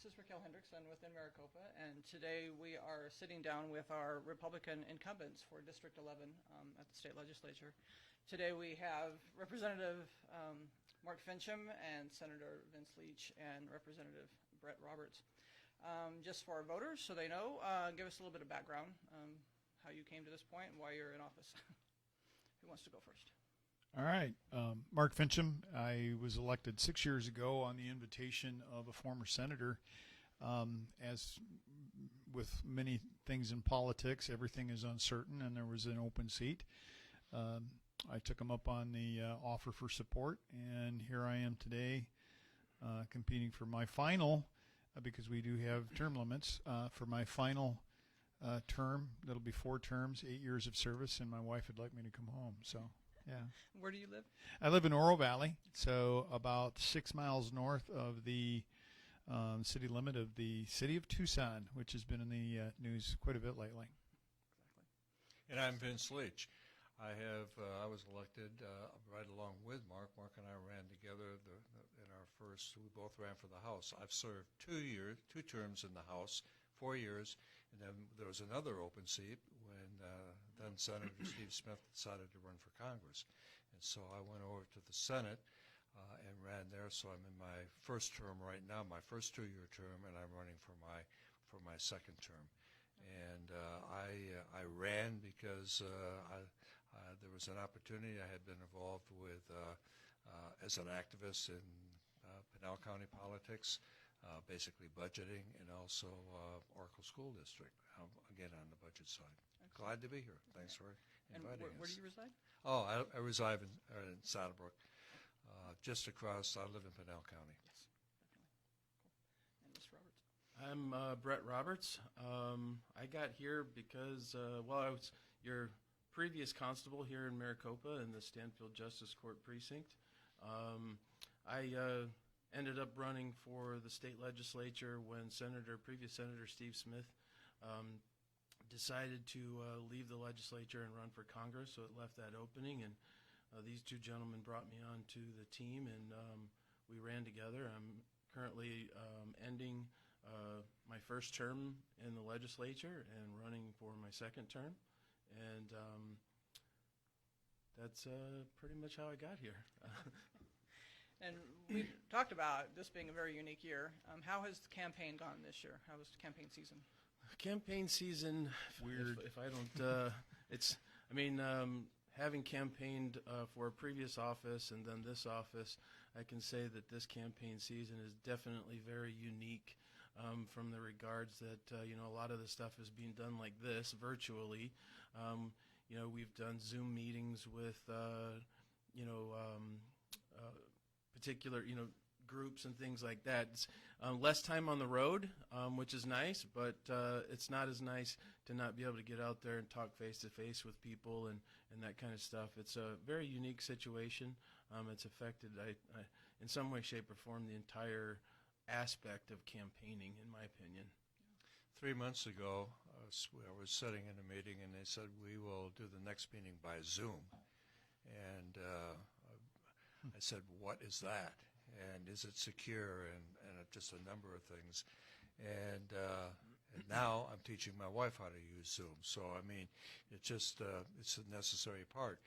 This is Raquel Hendrickson with InMaricopa, and today we are sitting down with our Republican incumbents for District 11 at the state legislature. Today we have Representative Mark Fincham and Senator Vince Leach and Representative Brett Roberts. Just for our voters, so they know, give us a little bit of background, how you came to this point and why you're in office. Who wants to go first? All right. Mark Fincham. I was elected 6 years ago on the invitation of a former senator. As with many things in politics, everything is uncertain, and there was an open seat. I took him up on the offer for support, and here I am today competing for my final, because we do have term limits, for my final term. That'll be 4 terms, 8 years of service, and my wife would like me to come home. So. Yeah. Where do you live? I live in Oro Valley, so about 6 miles north of the city limit of the city of Tucson, which has been in the news quite a bit lately. Exactly. And I'm Vince Leach. I was elected right along with Mark. Mark and I ran together in our first. We both ran for the House. I've served 2 terms in the House, 4 years, and then there was another open seat when then Senator Steve Smith decided to run for Congress, and so I went over to the Senate and ran there. So I'm in my first term right now, my first 2-year term, and I'm running for my second term. And I ran because there was an opportunity. I had been involved with as an activist in Pinal County politics. Basically budgeting, and also Oracle School District, again on the budget side. Excellent. Glad to be here. Thanks for inviting us. Where do you reside? Oh, I reside in Saddlebrook, just across. I live in Pinal County. Yes, definitely. Cool. And Mr. Roberts? I'm Brett Roberts. I got here because, I was your previous constable here in Maricopa in the Stanfield Justice Court precinct. I ended up running for the state legislature when previous Senator Steve Smith decided to leave the legislature and run for Congress, so it left that opening, and these two gentlemen brought me on to the team, and we ran together. I'm currently ending my first term in the legislature and running for my second term, and that's pretty much how I got here. And we talked about this being a very unique year. How has the campaign gone this year? How was the campaign season? Campaign season, weird. If I don't, having campaigned for a previous office and then this office, I can say that this campaign season is definitely very unique from the regards that, a lot of the stuff is being done like this, virtually. We've done Zoom meetings with, particular, groups and things like that. It's less time on the road, which is nice, but it's not as nice to not be able to get out there and talk face-to-face with people and that kind of stuff. It's a very unique situation. It's affected, in some way, shape, or form, the entire aspect of campaigning, in my opinion. 3 months ago, I was sitting in a meeting, and they said, we will do the next meeting by Zoom. And I said, what is that? And is it secure? And just a number of things. And now I'm teaching my wife how to use Zoom. So, it's just, it's a necessary part.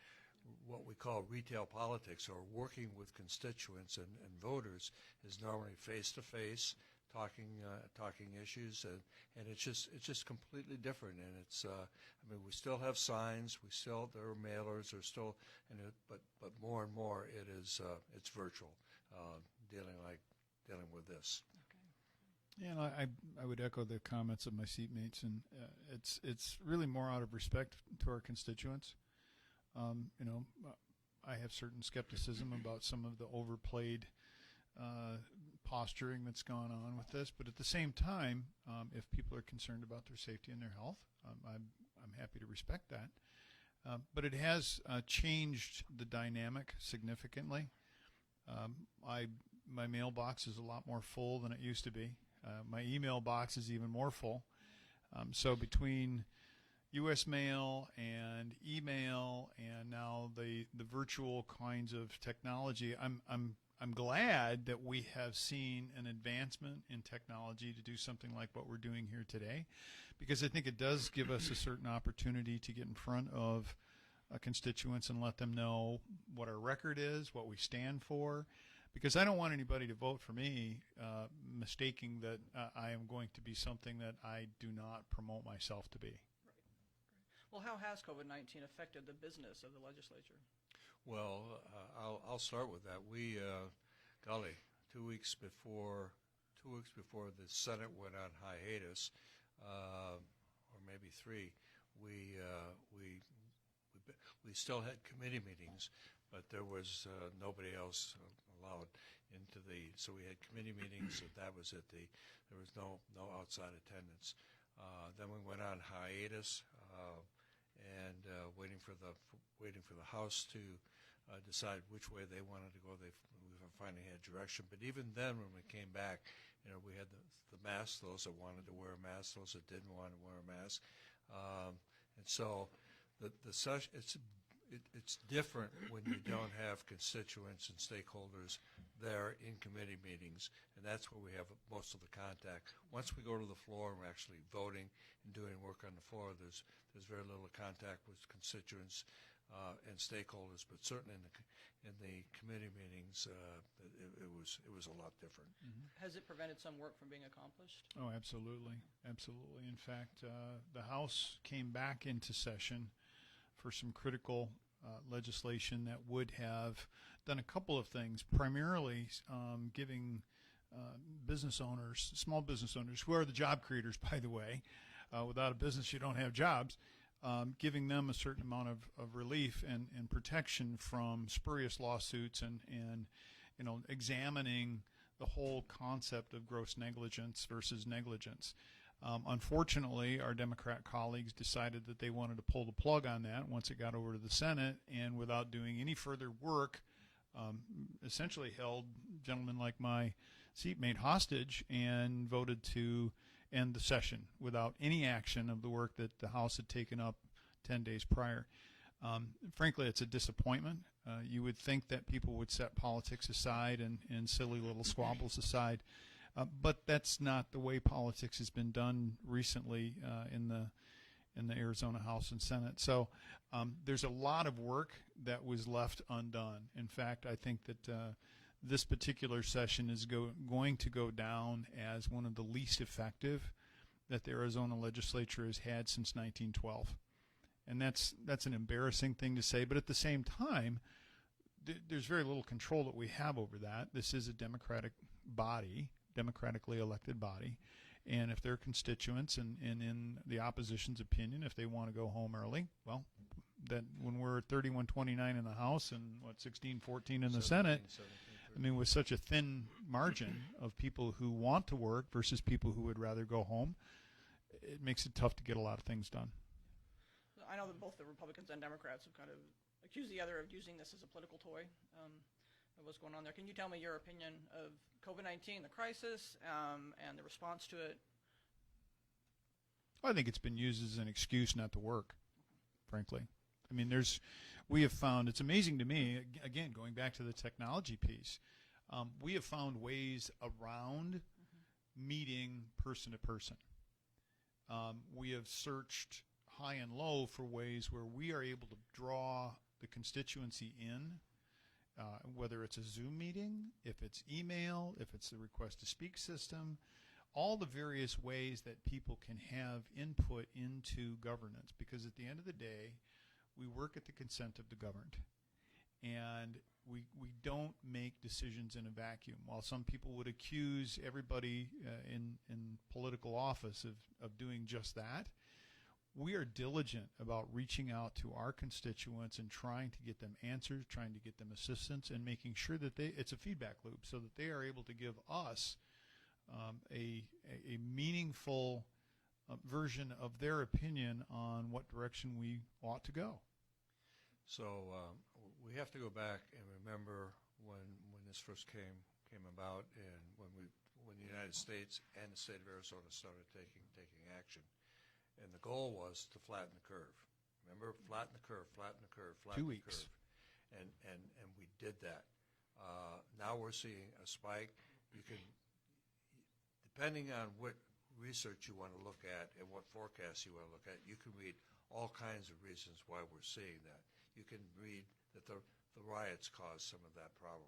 What we call retail politics, or working with constituents and voters, is normally face-to-face, talking issues, and it's just completely different. And it's we still have signs, there are mailers, there's still, but more and more it's virtual, dealing with this. Okay. Yeah, and I would echo the comments of my seatmates, and it's really more out of respect to our constituents. I have certain skepticism about some of the overplayed posturing that's gone on with this, but at the same time, if people are concerned about their safety and their health, I'm happy to respect that. But it has changed the dynamic significantly. My mailbox is a lot more full than it used to be. My email box is even more full. So between U.S. mail and email and now the virtual kinds of technology, I'm I'm glad that we have seen an advancement in technology to do something like what we're doing here today, because I think it does give us a certain opportunity to get in front of constituents and let them know what our record is, what we stand for, because I don't want anybody to vote for me mistaking that I am going to be something that I do not promote myself to be. Well, how has COVID-19 affected the business of the legislature? Well, I'll start with that. We, golly, 2 weeks before the Senate went on hiatus, or maybe 3, we still had committee meetings, but there was nobody else allowed into the. So we had committee meetings. So that was it. There was no outside attendance. Then we went on hiatus. And waiting for the House to decide which way they wanted to go. We finally had direction. But even then, when we came back, we had the masks, those that wanted to wear a mask, those that didn't want to wear a mask. And so the session, it's different when you don't have constituents and stakeholders there in committee meetings, and that's where we have most of the contact. Once we go to the floor and we're actually voting and doing work on the floor, there's very little contact with constituents and stakeholders, but certainly in the committee meetings, it was a lot different. Mm-hmm. Has it prevented some work from being accomplished? Oh, absolutely. Absolutely. In fact, the House came back into session for some critical legislation that would have done a couple of things, primarily giving business owners, small business owners, who are the job creators, by the way. Without a business, you don't have jobs. Giving them a certain amount of relief and protection from spurious lawsuits and examining the whole concept of gross negligence versus negligence. Unfortunately, our Democrat colleagues decided that they wanted to pull the plug on that once it got over to the Senate, and without doing any further work, essentially held gentlemen like my seatmate hostage and voted to end the session without any action of the work that the House had taken up 10 days prior. Frankly, it's a disappointment. You would think that people would set politics aside and silly little squabbles aside. But that's not the way politics has been done recently in the Arizona House and Senate. So there's a lot of work that was left undone. In fact, I think that this particular session is going to go down as one of the least effective that the Arizona legislature has had since 1912. And that's an embarrassing thing to say. But at the same time, there's very little control that we have over that. This is a democratic body, democratically elected body, and if their constituents and in the opposition's opinion, if they want to go home early, well, that when we're 31-29 in the House and 16-14 in the Senate, I mean, with such a thin margin of people who want to work versus people who would rather go home, it makes it tough to get a lot of things done. I know that both the Republicans and Democrats have kind of accused the other of using this as a political toy. Of what's going on there. Can you tell me your opinion of COVID-19, the crisis, and the response to it? I think it's been used as an excuse not to work, frankly. I mean, we have found, it's amazing to me, again, going back to the technology piece, we have found ways around meeting person to person. We have searched high and low for ways where we are able to draw the constituency in, whether it's a Zoom meeting, if it's email, if it's the request to speak system, all the various ways that people can have input into governance. Because at the end of the day, we work at the consent of the governed. And we don't make decisions in a vacuum. While some people would accuse everybody in political office of doing just that, we are diligent about reaching out to our constituents and trying to get them answers, trying to get them assistance, and making sure that it's a feedback loop so that they are able to give us a meaningful version of their opinion on what direction we ought to go. So we have to go back and remember when this first came about, and when the United States and the state of Arizona started taking action. And the goal was to flatten the curve. Remember, flatten the curve, flatten the curve, flatten 2 the weeks. curve. And we did that. Now we're seeing a spike. You can, depending on what research you want to look at and what forecasts you want to look at, you can read all kinds of reasons why we're seeing that. You can read that the riots caused some of that problem.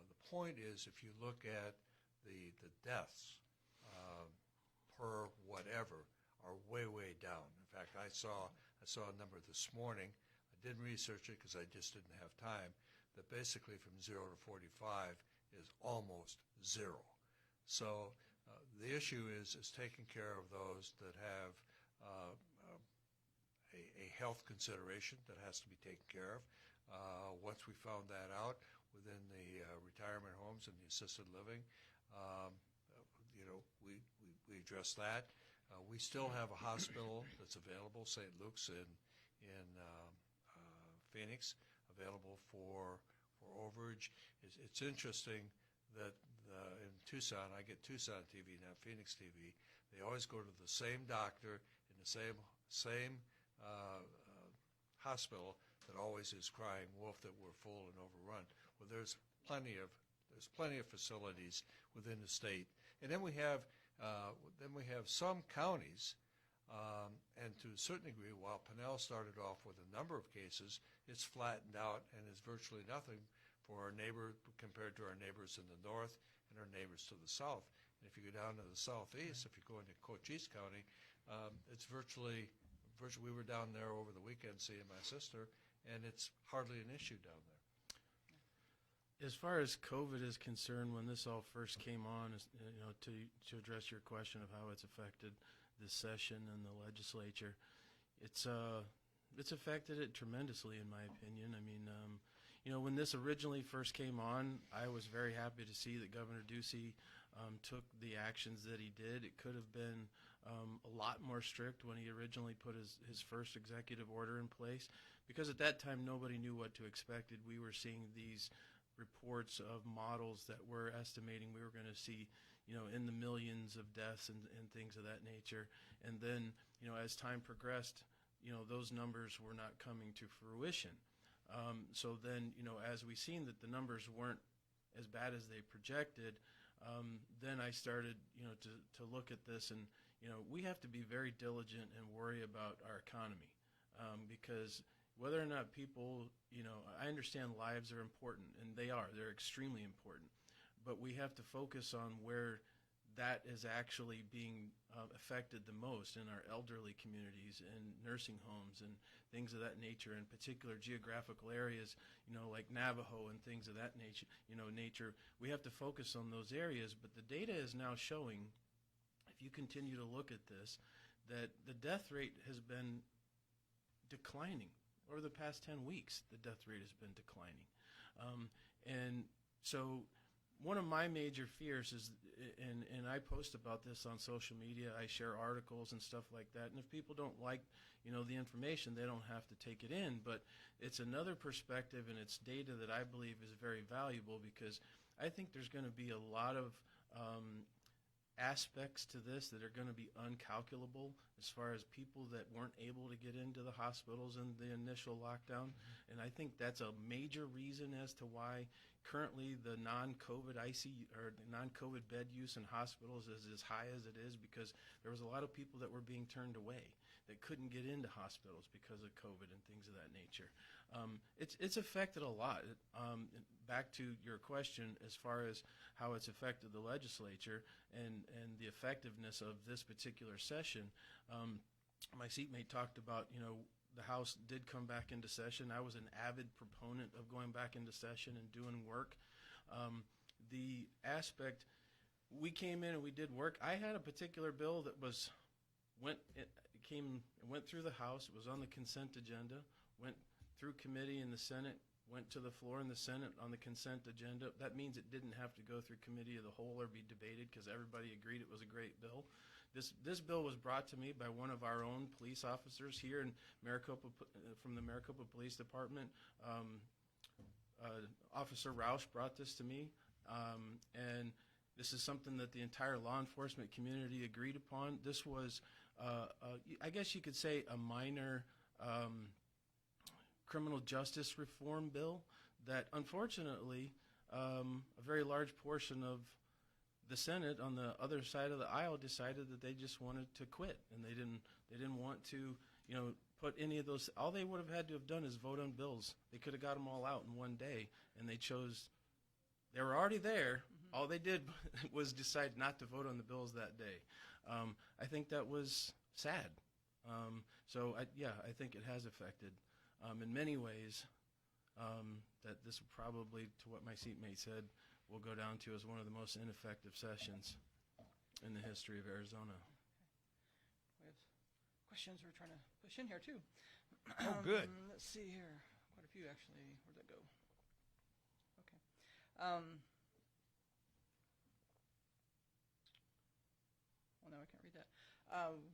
The point is, if you look at the deaths per whatever are way, way down. In fact, I saw a number this morning. I didn't research it because I just didn't have time, that basically from 0 to 45 is almost zero. So the issue is taking care of those that have a health consideration that has to be taken care of. Once we found that out within the retirement homes and the assisted living, we addressed that. We still have a hospital that's available, St. Luke's in Phoenix, available for overage. It's interesting that in Tucson, I get Tucson TV, not Phoenix TV. They always go to the same doctor in the same hospital that always is crying wolf that we're full and overrun. Well, there's plenty of facilities within the state, and then we have some counties, and to a certain degree, while Pinell started off with a number of cases, it's flattened out and is virtually nothing for our neighbor compared to our neighbors in the north and our neighbors to the south. And if you go down to the southeast, if you go into Cochise County, it's virtually we were down there over the weekend seeing my sister, and it's hardly an issue down there. As far as COVID is concerned, when this all first came on, to address your question of how it's affected this session and the legislature, it's affected it tremendously, in my opinion. I mean, when this originally first came on, I was very happy to see that Governor Ducey took the actions that he did. It could have been a lot more strict when he originally put his first executive order in place, because at that time nobody knew what to expect. We were seeing these reports of models that were estimating we were going to see, in the millions of deaths and things of that nature. And then, as time progressed, those numbers were not coming to fruition. So then, as we seen that the numbers weren't as bad as they projected, then I started, to look at this, and we have to be very diligent and worry about our economy, because whether or not people, I understand lives are important, and they're extremely important, but we have to focus on where that is actually being affected the most in our elderly communities and nursing homes and things of that nature, in particular geographical areas, like Navajo and things of that nature. We have to focus on those areas, but the data is now showing, if you continue to look at this, that the death rate has been declining. Over the past 10 weeks, the death rate has been declining. And so one of my major fears is, and I post about this on social media, I share articles and stuff like that, and if people don't like, the information, they don't have to take it in, but it's another perspective, and it's data that I believe is very valuable, because I think there's going to be a lot of aspects to this that are going to be uncalculable, as far as people that weren't able to get into the hospitals in the initial lockdown. And I think that's a major reason as to why currently the non-COVID ICU or the non-COVID bed use in hospitals is as high as it is, because there was a lot of people that were being turned away that couldn't get into hospitals because of COVID and things of that nature. It's affected a lot. Back to your question, as far as how it's affected the legislature and the effectiveness of this particular session, my seatmate talked about, the House did come back into session. I was an avid proponent of going back into session and doing work. The aspect, we came in and we did work. I had a particular bill that went through the House. It was on the consent agenda, went through committee in the Senate, went to the floor in the Senate on the consent agenda. That means it didn't have to go through committee of the whole or be debated, because everybody agreed it was a great bill. This bill was brought to me by one of our own police officers here in Maricopa, from the Maricopa Police Department. Officer Roush brought this to me, and this is something that the entire law enforcement community agreed upon. This was, I guess you could say, a minor criminal justice reform bill that, unfortunately, a very large portion of the Senate on the other side of the aisle decided that they just wanted to quit, and they didn't want to, put any of those. All they would have had to have done is vote on bills. They could have got them all out in one day, and they chose. They were already there. Mm-hmm. All they did was decide not to vote on the bills that day. I think that was sad. I think it has affected, in many ways, that this will probably, to what my seatmate said, will go down to as one of the most ineffective sessions in the history of Arizona. We have questions we're trying to push in here, too. Oh, good. Let's see here. Quite a few, actually. Where'd that go? Okay. Well, no, I can't read that.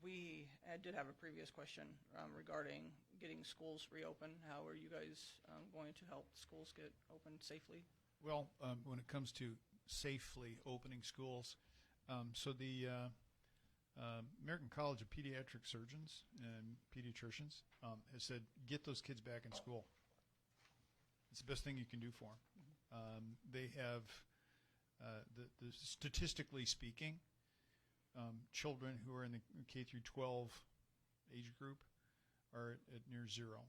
We did have a previous question regarding getting schools reopened. How are you guys going to help schools get opened safely? Well, when it comes to safely opening schools, so the American College of Pediatric Surgeons and Pediatricians has said, get those kids back in school. It's the best thing you can do for them. Mm-hmm. They have, statistically speaking, children who are in the K through 12 age group are at near zero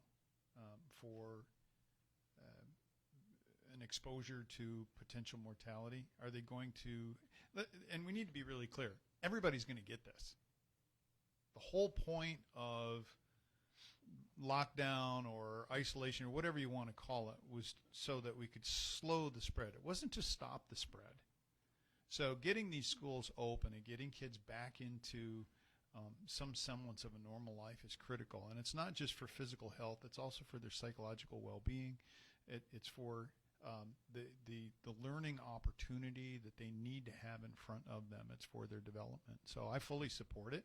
for an exposure to potential mortality. Are they going to, and we need to be really clear, everybody's going to get this. The whole point of lockdown or isolation or whatever you want to call it was so that we could slow the spread. It wasn't to stop the spread. So getting these schools open and getting kids back into some semblance of a normal life is critical. And it's not just for physical health, it's also for their psychological well-being. It's for the learning opportunity that they need to have in front of them. It's for their development. So I fully support it.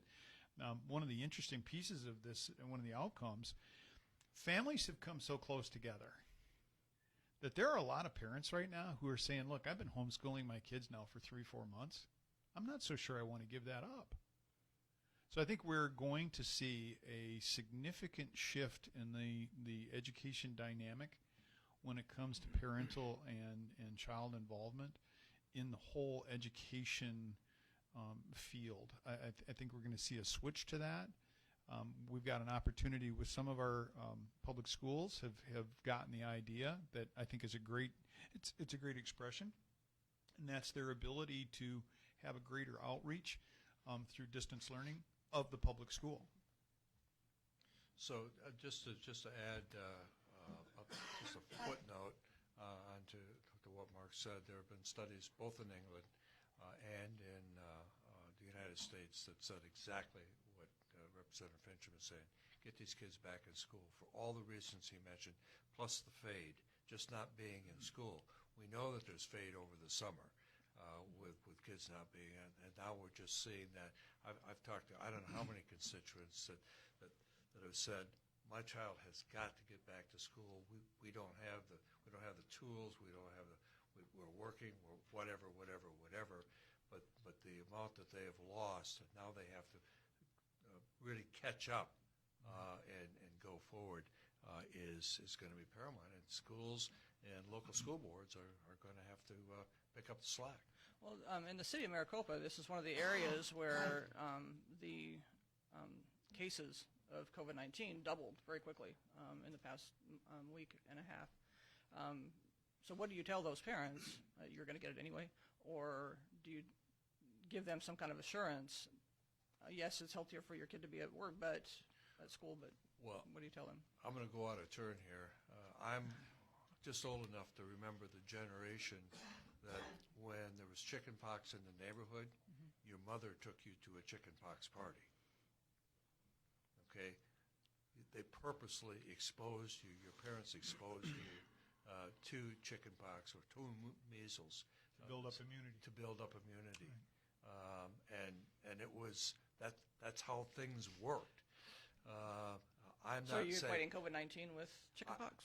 One of the interesting pieces of this and one of the outcomes, families have come so close together that there are a lot of parents right now who are saying, look, I've been homeschooling my kids now for 3-4 months. I'm not so sure I want to give that up. So I think we're going to see a significant shift in the education dynamic when it comes to parental and child involvement in the whole education field. I think we're going to see a switch to that. We've got an opportunity with some of our public schools have gotten the idea that I think is a great expression, and that's their ability to have a greater outreach through distance learning of the public school. So just to add just a footnote onto what Mark said, there have been studies both in England and in the United States that said exactly what Representative Fincham is saying. Get these kids back in school for all the reasons he mentioned, plus the fade, just not being in school. We know that there's fade over the summer with kids not being in, and now we're just seeing that. I've talked to I don't know how many constituents that have said, my child has got to get back to school. We don't have the tools. We're working. We're whatever. But the amount that they have lost, and now they have to really catch up and go forward is going to be paramount. And schools and local school boards are going to have to pick up the slack. Well, in the city of Maricopa, this is one of the areas where the cases of COVID-19 doubled very quickly in the past week and a half. So what do you tell those parents? You're going to get it anyway? Or do you give them some kind of assurance? Yes, it's healthier for your kid to be at work, but at school, but what do you tell them? I'm going to go out of turn here. I'm just old enough to remember the generation that when there was chicken pox in the neighborhood, mm-hmm. your mother took you to a chicken pox party. Okay? They purposely exposed you, your parents exposed you to chicken pox or to measles. To build up immunity. Right. And it was, that's how things worked. So you're equating COVID-19 with chicken pox?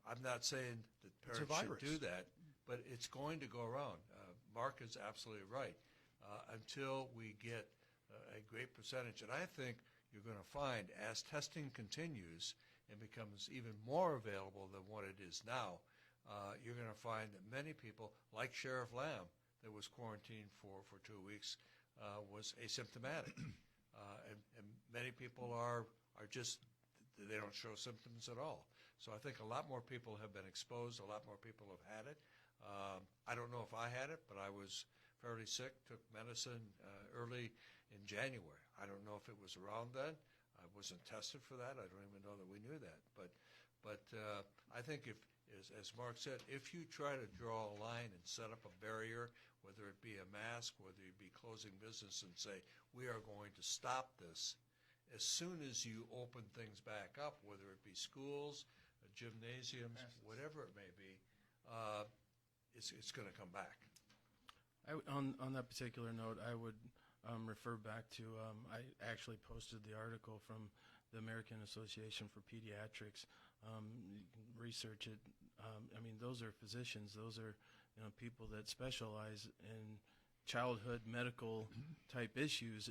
I'm not saying that parents should do that, but it's going to go around. Mark is absolutely right. Until we get a great percentage, and I think you're going to find as testing continues and becomes even more available than what it is now, you're going to find that many people, like Sheriff Lamb, that was quarantined for 2 weeks, was asymptomatic. And many people are just, they don't show symptoms at all. So I think a lot more people have been exposed, a lot more people have had it. I don't know if I had it, but I was fairly sick, took medicine early in January. I don't know if it was around then. I wasn't tested for that. I don't even know that we knew that. But I think if, as Mark said, if you try to draw a line and set up a barrier, whether it be a mask, whether it be closing business and say, we are going to stop this, as soon as you open things back up, whether it be schools, gymnasiums, whatever it may be, it's going to come back. On that particular note, I would refer back to, I actually posted the article from the American Association for Pediatrics. You can research it. I mean, those are physicians. Those are people that specialize in childhood medical type issues.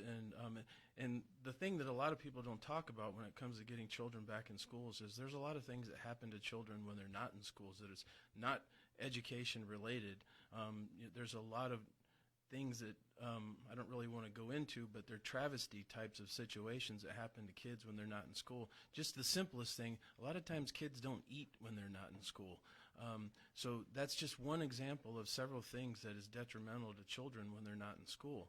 And the thing that a lot of people don't talk about when it comes to getting children back in schools is there's a lot of things that happen to children when they're not in schools that is not education related. There's a lot of things that I don't really want to go into, but they're travesty types of situations that happen to kids when they're not in school. Just the simplest thing, a lot of times kids don't eat when they're not in school. So that's just one example of several things that is detrimental to children when they're not in school.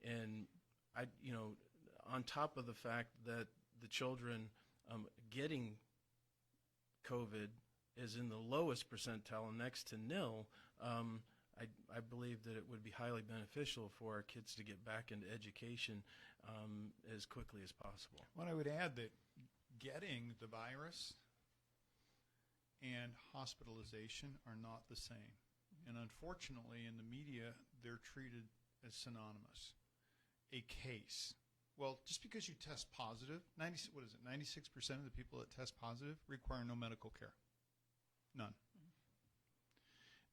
And I, on top of the fact that the children getting COVID is in the lowest percentile and next to nil, I believe that it would be highly beneficial for our kids to get back into education as quickly as possible. Well, I would add that getting the virus and hospitalization are not the same. And unfortunately, in the media, they're treated as synonymous. A case. Well, just because you test positive, 96% of the people that test positive require no medical care. None.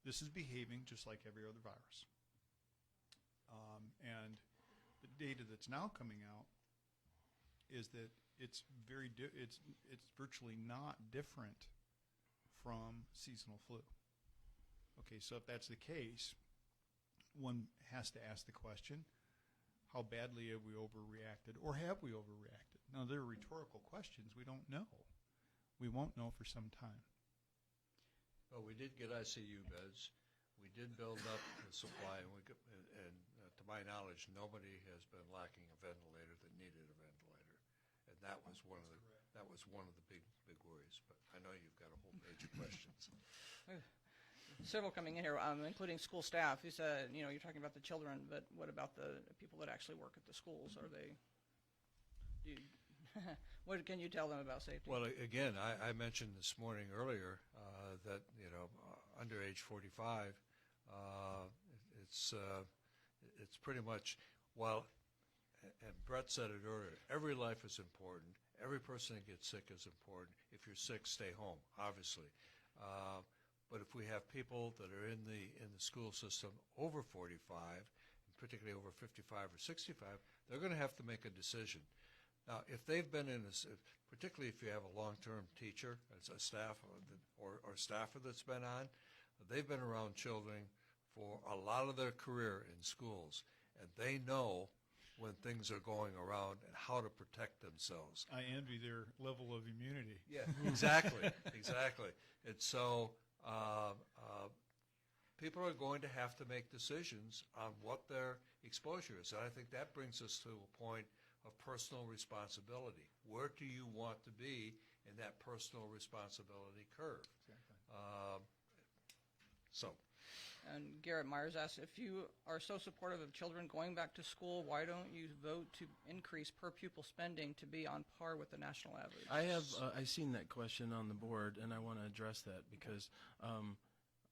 This is behaving just like every other virus. And the data that's now coming out is that it's virtually not different from seasonal flu. Okay, so if that's the case, one has to ask the question, how badly have we overreacted, or have we overreacted? Now, they're rhetorical questions. We don't know. We won't know for some time. Well, we did get ICU beds. We did build up the supply, and to my knowledge, nobody has been lacking a ventilator that needed a ventilator, and that was one of the big worries. But I know you've got a whole page of questions. Several coming in here, including school staff. You said, you're talking about the children, but what about the people that actually work at the schools? Are they? What can you tell them about safety? Well, again, I mentioned this morning earlier that under age 45, it's pretty much, and Brett said it earlier, every life is important. Every person that gets sick is important. If you're sick, stay home, obviously. But if we have people that are in the school system over 45, and particularly over 55 or 65, they're going to have to make a decision. Now, if they've been particularly if you have a long-term teacher, as a staff or staffer that's been on, they've been around children for a lot of their career in schools, and they know when things are going around and how to protect themselves. I envy their level of immunity. Yeah, exactly. And so people are going to have to make decisions on what their exposure is. And I think that brings us to a point of personal responsibility. Where do you want to be in that personal responsibility curve? Exactly. And Garrett Myers asks, if you are so supportive of children going back to school, why don't you vote to increase per pupil spending to be on par with the national average? I've seen that question on the board, and I want to address that because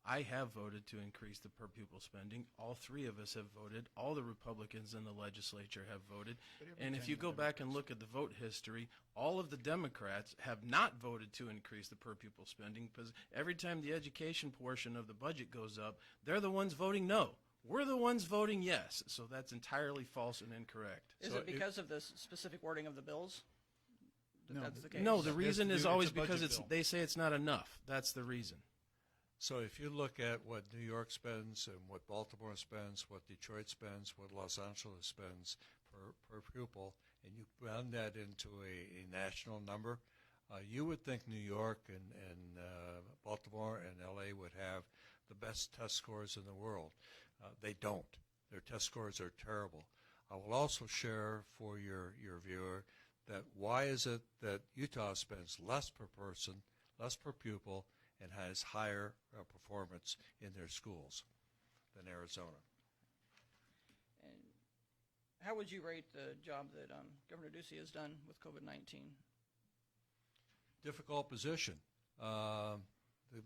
I have voted to increase the per pupil spending. All three of us have voted. All the Republicans in the legislature have voted. And if you go back and look at the vote history, all of the Democrats have not voted to increase the per pupil spending because every time the education portion of the budget goes up, they're the ones voting no. We're the ones voting yes. So that's entirely false and incorrect. Is it because of the specific wording of the bills? No, That's the case? No, the reason is always because bill. they say it's not enough. That's the reason. So if you look at what New York spends and what Baltimore spends, what Detroit spends, what Los Angeles spends per pupil, and you round that into a national number, you would think New York and Baltimore and LA would have the best test scores in the world. They don't. Their test scores are terrible. I will also share for your viewer that why is it that Utah spends less per person, less per pupil, and has higher performance in their schools than Arizona? And how would you rate the job that Governor Ducey has done with COVID-19? Difficult position.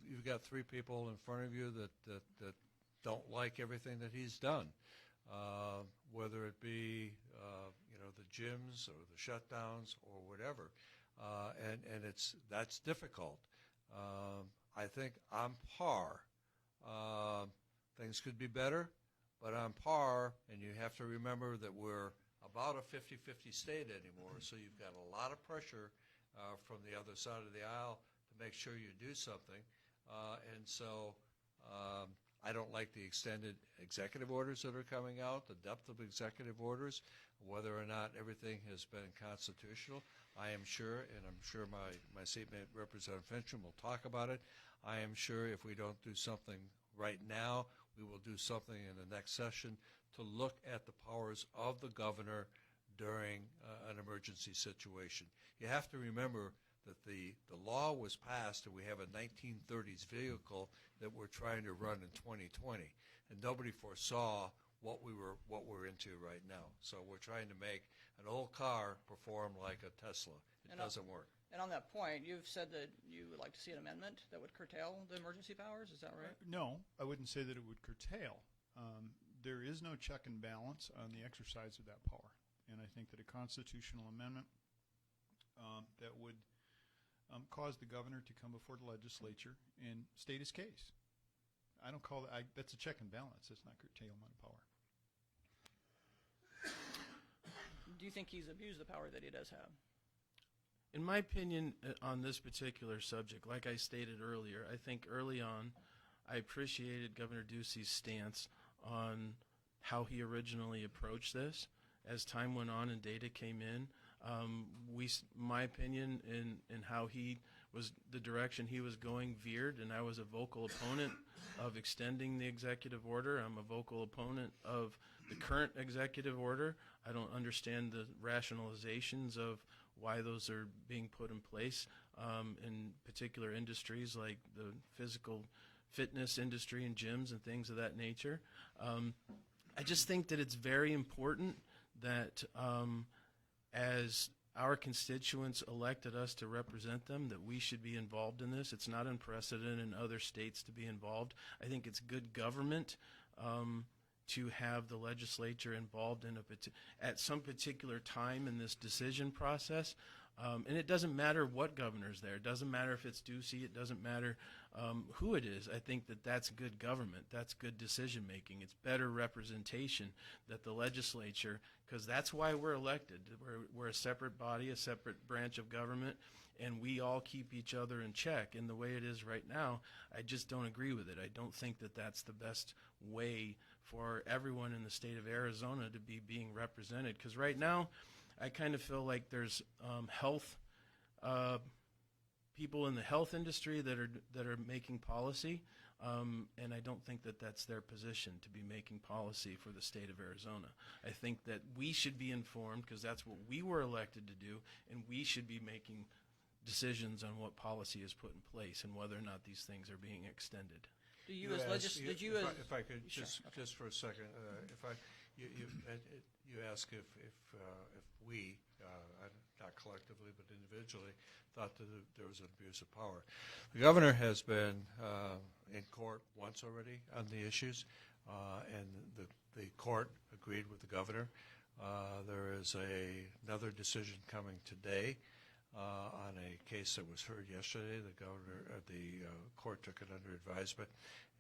You've got three people in front of you that don't like everything that he's done, whether it be the gyms or the shutdowns or whatever, and that's difficult. I think on par. Things could be better, but on par, and you have to remember that we're about a 50-50 state anymore, so you've got a lot of pressure from the other side of the aisle to make sure you do something. And so I don't like the extended executive orders that are coming out, the depth of executive orders, whether or not everything has been constitutional. I am sure, and I'm sure my seatmate Representative Fincham will talk about it, I am sure if we don't do something right now, we will do something in the next session to look at the powers of the governor during an emergency situation. You have to remember that the law was passed and we have a 1930s vehicle that we're trying to run in 2020, and nobody foresaw what we're into right now. So we're trying to make an old car perform like a Tesla. It doesn't work. And on that point, you've said that you would like to see an amendment that would curtail the emergency powers. Is that right? No, I wouldn't say that it would curtail. There is no check and balance on the exercise of that power. And I think that a constitutional amendment that would cause the governor to come before the legislature and state his case. I don't call that, that's a check and balance. That's not curtailment of power. Do you think he's abused the power that he does have? In my opinion, on this particular subject, like I stated earlier, I think early on I appreciated Governor Ducey's stance on how he originally approached this. As time went on and data came in, my opinion in how he was, the direction he was going veered, and I was a vocal opponent of extending the executive order. I'm a vocal opponent of the current executive order. I don't understand the rationalizations of why those are being put in place in particular industries like the physical fitness industry and gyms and things of that nature. I just think that it's very important that as our constituents elected us to represent them, that we should be involved in this. It's not unprecedented in other states to be involved. I think it's good government to have the legislature involved in at some particular time in this decision process. And it doesn't matter what governor's there. It doesn't matter if it's Ducey. It doesn't matter who it is. I think that that's good government. That's good decision making. It's better representation that the legislature, because that's why we're elected. We're a separate body, a separate branch of government, and we all keep each other in check. And the way it is right now, I just don't agree with it. I don't think that that's the best way for everyone in the state of Arizona to be being represented. Because right now, I kind of feel like there's health people in the health industry that are making policy, and I don't think that that's their position to be making policy for the state of Arizona. I think that we should be informed because that's what we were elected to do, and we should be making decisions on what policy is put in place and whether or not these things are being extended. Do you as legislator? If I could Sure, just for a second, you ask if we, not collectively but individually, thought that there was an abuse of power. The governor has been in court once already on the issues, and the court agreed with the governor. There is another decision coming today on a case that was heard yesterday. The court took it under advisement,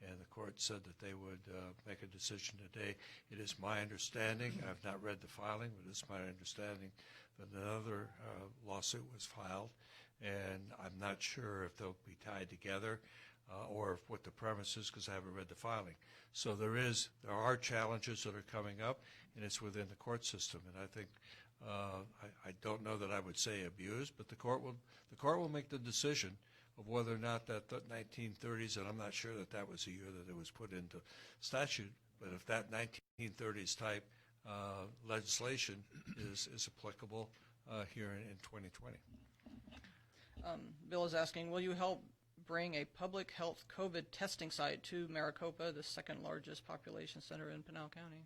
and the court said that they would make a decision today. It is my understanding, I've not read the filing, but it's my understanding that another lawsuit was filed, and I'm not sure if they'll be tied together. or what the premise is, because I haven't read the filing. So there are challenges that are coming up, and it's within the court system. And I think I don't know that I would say abused, but the court will make the decision of whether or not that the 1930s, and I'm not sure that was the year that it was put into statute, but if that 1930s type legislation is applicable here in 2020. Bill is asking, will you help bring a public health COVID testing site to Maricopa, the second largest population center in Pinal County?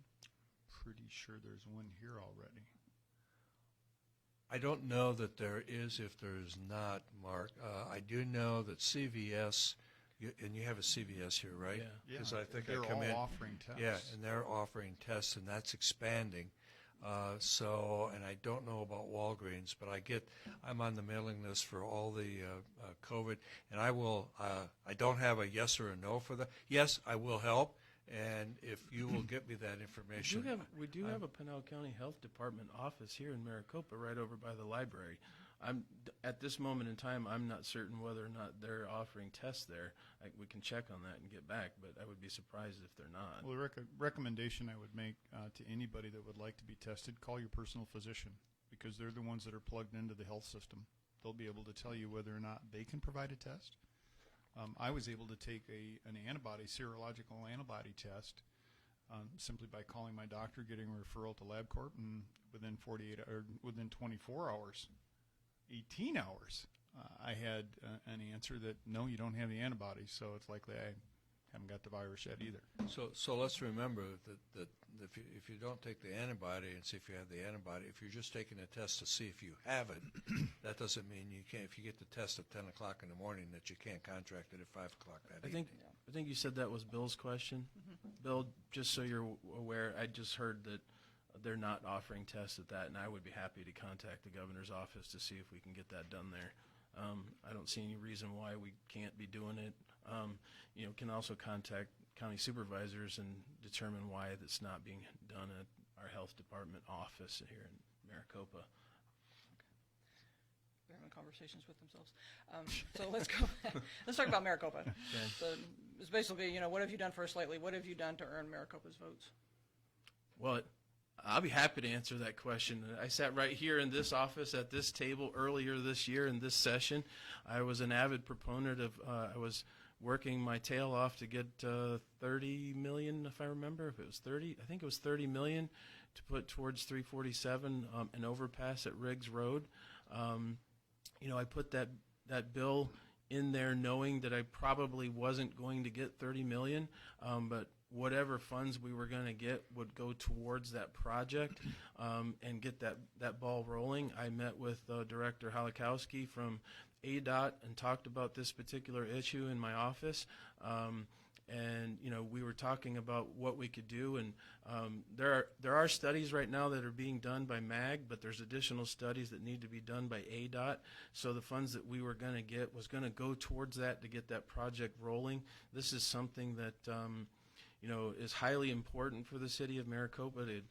Pretty sure there's one here already. I don't know that there is if there's not, Mark. I do know that CVS, and you have a CVS here, right? Yeah. Because I think they're I come all in. offering tests. Yeah, and they're offering tests, and that's expanding. And I don't know about Walgreens, but I'm on the mailing list for all the COVID, and I don't have a yes or a no for that. Yes, I will help, and if you will get me that information. We do have a Pinal County Health Department office here in Maricopa, right over by the library. At this moment in time, I'm not certain whether or not they're offering tests there. We can check on that and get back, but I would be surprised if they're not. Well, the recommendation I would make to anybody that would like to be tested, call your personal physician, because they're the ones that are plugged into the health system. They'll be able to tell you whether or not they can provide a test. I was able to take an serological antibody test simply by calling my doctor, getting a referral to LabCorp, and within 24 hours, 18 hours, I had an answer that no, you don't have the antibodies, so it's likely I haven't got the virus yet either. So let's remember that if you don't take the antibody and see if you have the antibody, if you're just taking a test to see if you have it, that doesn't mean you can't. If you get the test at 10 o'clock in the morning, that you can't contract it at 5 o'clock that evening. I think you said that was Bill's question. Bill, just so you're aware, I just heard that they're not offering tests at that, and I would be happy to contact the governor's office to see if we can get that done there. I don't see any reason why we can't be doing it. Can also contact county supervisors and determine why it's not being done at our health department office here in Maricopa. They're having conversations with themselves. So let's go. Let's talk about Maricopa. Okay. So it's basically, what have you done for us lately? What have you done to earn Maricopa's votes? Well, I'll be happy to answer that question. I sat right here in this office at this table earlier this year in this session. I was an avid proponent of, I was working my tail off to get $30 million, if I remember. If it was 30, I think it was $30 million to put towards 347, an overpass at Riggs Road. I put that bill in there knowing that I probably wasn't going to get $30 million, but whatever funds we were going to get would go towards that project and get that ball rolling. I met with Director Halakowski from ADOT and talked about this particular issue in my office. And we were talking about what we could do, and there are studies right now that are being done by MAG, but there's additional studies that need to be done by ADOT. So the funds that we were going to get was going to go towards that to get that project rolling. This is something that is highly important for the city of Maricopa to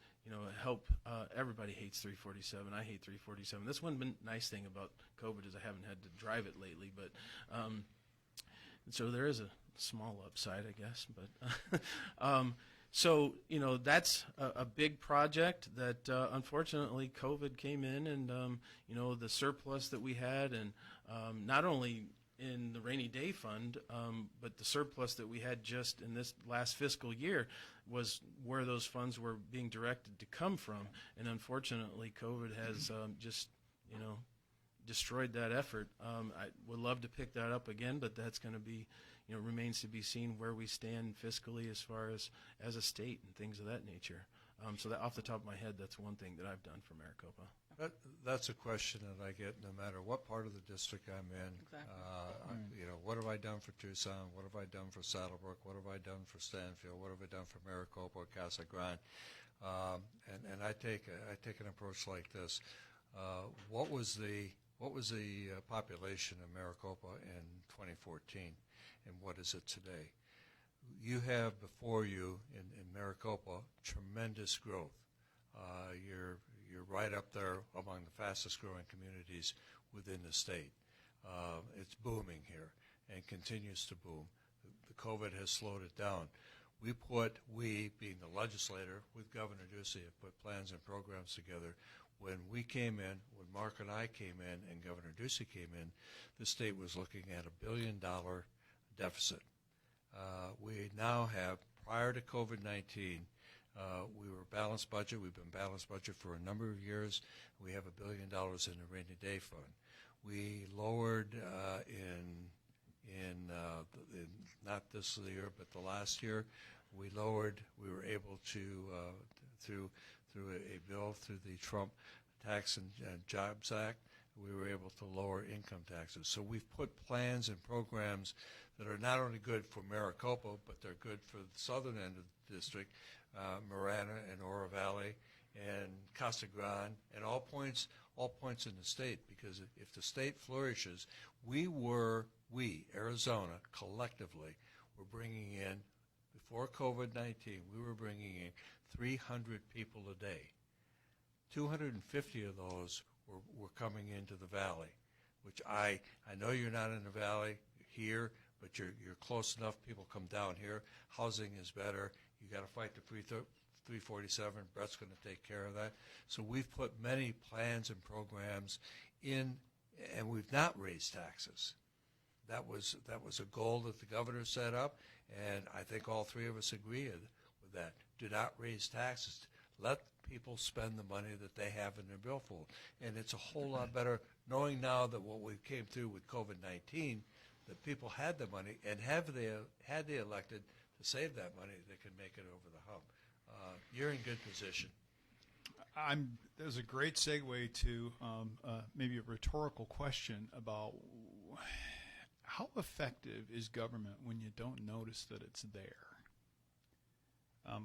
help. Everybody hates 347. I hate 347. That's one nice thing about COVID is I haven't had to drive it lately, but so there is a small upside, I guess, but so that's a big project that unfortunately COVID came in, and the surplus that we had, and not only in the rainy day fund, but the surplus that we had just in this last fiscal year was where those funds were being directed to come from, and unfortunately COVID has just destroyed that effort. I would love to pick that up again, but that's going to be remains to be seen where we stand fiscally as far as a state and things of that nature. So that off the top of my head, that's one thing that I've done for Maricopa. That's a question that I get no matter what part of the district I'm in. Exactly. What have I done for Tucson? What have I done for Saddlebrook? What have I done for Stanfield? What have I done for Maricopa or Casa Grande? And I take an approach like this. What was the population of Maricopa in 2014, and what is it today? You have before you in Maricopa tremendous growth. You're right up there among the fastest growing communities within the state. It's booming here and continues to boom. COVID has slowed it down. We, being the legislator, with Governor Ducey, have put plans and programs together. When we came in, when Mark and I came in and Governor Ducey came in, the state was looking at $1 billion deficit. We now have, prior to COVID-19, we were balanced budget. We've been balanced budget for a number of years. We have $1 billion in the rainy day fund. We lowered not this year, but the last year, we were able to, through a bill through the Trump Tax and Jobs Act, we were able to lower income taxes. So we've put plans and programs that are not only good for Maricopa, but they're good for the southern end of the district, Marana and Oro Valley and Casa Grande, and all points in the state, because if the state flourishes, we, Arizona, collectively, were bringing in, before COVID-19, we were bringing in 300 people a day. 250 of those were coming into the valley, which I know you're not in the valley here, but you're close enough. People come down here. Housing is better. You got to fight the 347. Brett's going to take care of that. So we've put many plans and programs in, and we've not raised taxes. That was a goal that the governor set up, and I think all three of us agree with that. Do not raise taxes. Let people spend the money that they have in their billfold. And it's a whole lot better knowing now that what we came through with COVID-19, that people had the money, and had they elected to save that money, they could make it over the hump. You're in good position. There's a great segue to maybe a rhetorical question about how effective is government when you don't notice that it's there?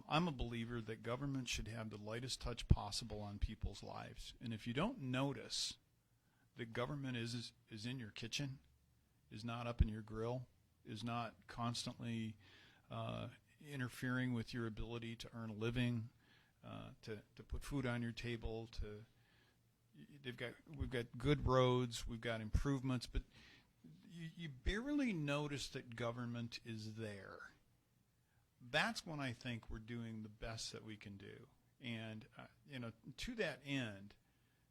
I'm a believer that government should have the lightest touch possible on people's lives. And if you don't notice that government is in your kitchen, is not up in your grill, is not constantly interfering with your ability to earn a living, to put food on your table, we've got good roads, we've got improvements, but you barely notice that government is there. That's when I think we're doing the best that we can do. And to that end,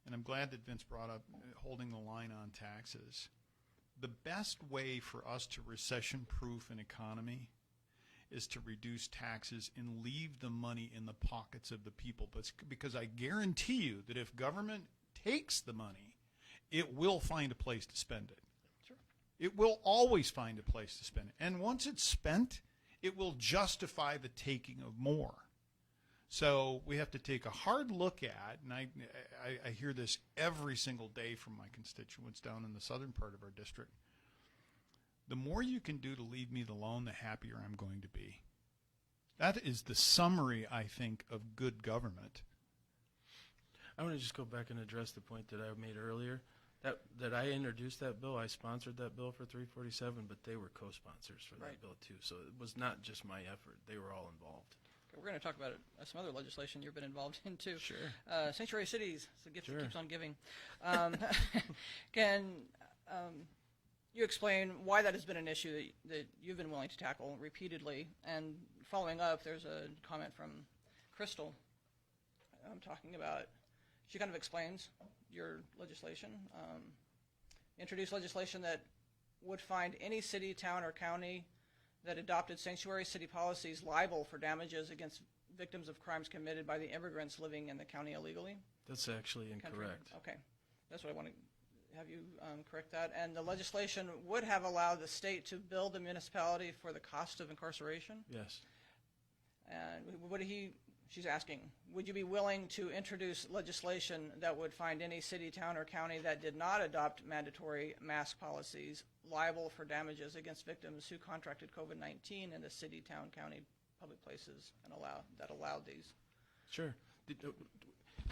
and I'm glad that Vince brought up holding the line on taxes, the best way for us to recession-proof an economy is to reduce taxes and leave the money in the pockets of the people. But because I guarantee you that if government takes the money, it will find a place to spend it. Sure. It will always find a place to spend it. And once it's spent, it will justify the taking of more. So we have to take a hard look at, and I hear this every single day from my constituents down in the southern part of our district, the more you can do to leave me alone, the happier I'm going to be. That is the summary, I think, of good government. I want to just go back and address the point that I made earlier. That I introduced that bill, I sponsored that bill for 347, but they were co-sponsors for that bill too. So it was not just my effort; they were all involved. We're going to talk about some other legislation you've been involved in too. Sure. Sanctuary cities, it's a gift Sure. that keeps on giving. Can you explain why that has been an issue that you've been willing to tackle repeatedly? And following up, there's a comment from Crystal talking about, she kind of explains your legislation. Introduce legislation that would find any city, town, or county that adopted sanctuary city policies liable for damages against victims of crimes committed by the immigrants living in the county illegally. That's actually Country. incorrect. Okay, that's what I want to have you correct that. And the legislation would have allowed the state to bill the municipality for the cost of incarceration. Yes. And she's asking, would you be willing to introduce legislation that would find any city, town, or county that did not adopt mandatory mask policies liable for damages against victims who contracted COVID-19 in the city, town, county, public places and allowed these? Sure.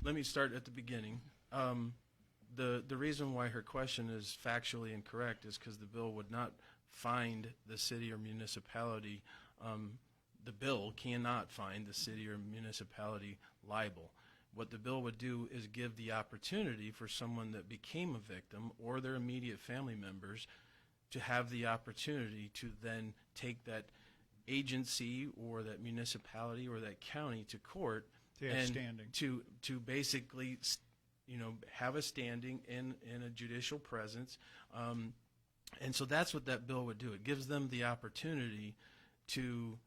Let me start at the beginning. The reason why her question is factually incorrect is because the bill would not find the city or municipality. The bill cannot find the city or municipality liable. What the bill would do is give the opportunity for someone that became a victim or their immediate family members to have the opportunity to then take that agency or that municipality or that county to court To have and standing. to basically have a standing in a judicial presence, and so that's what that bill would do. It gives them the opportunity to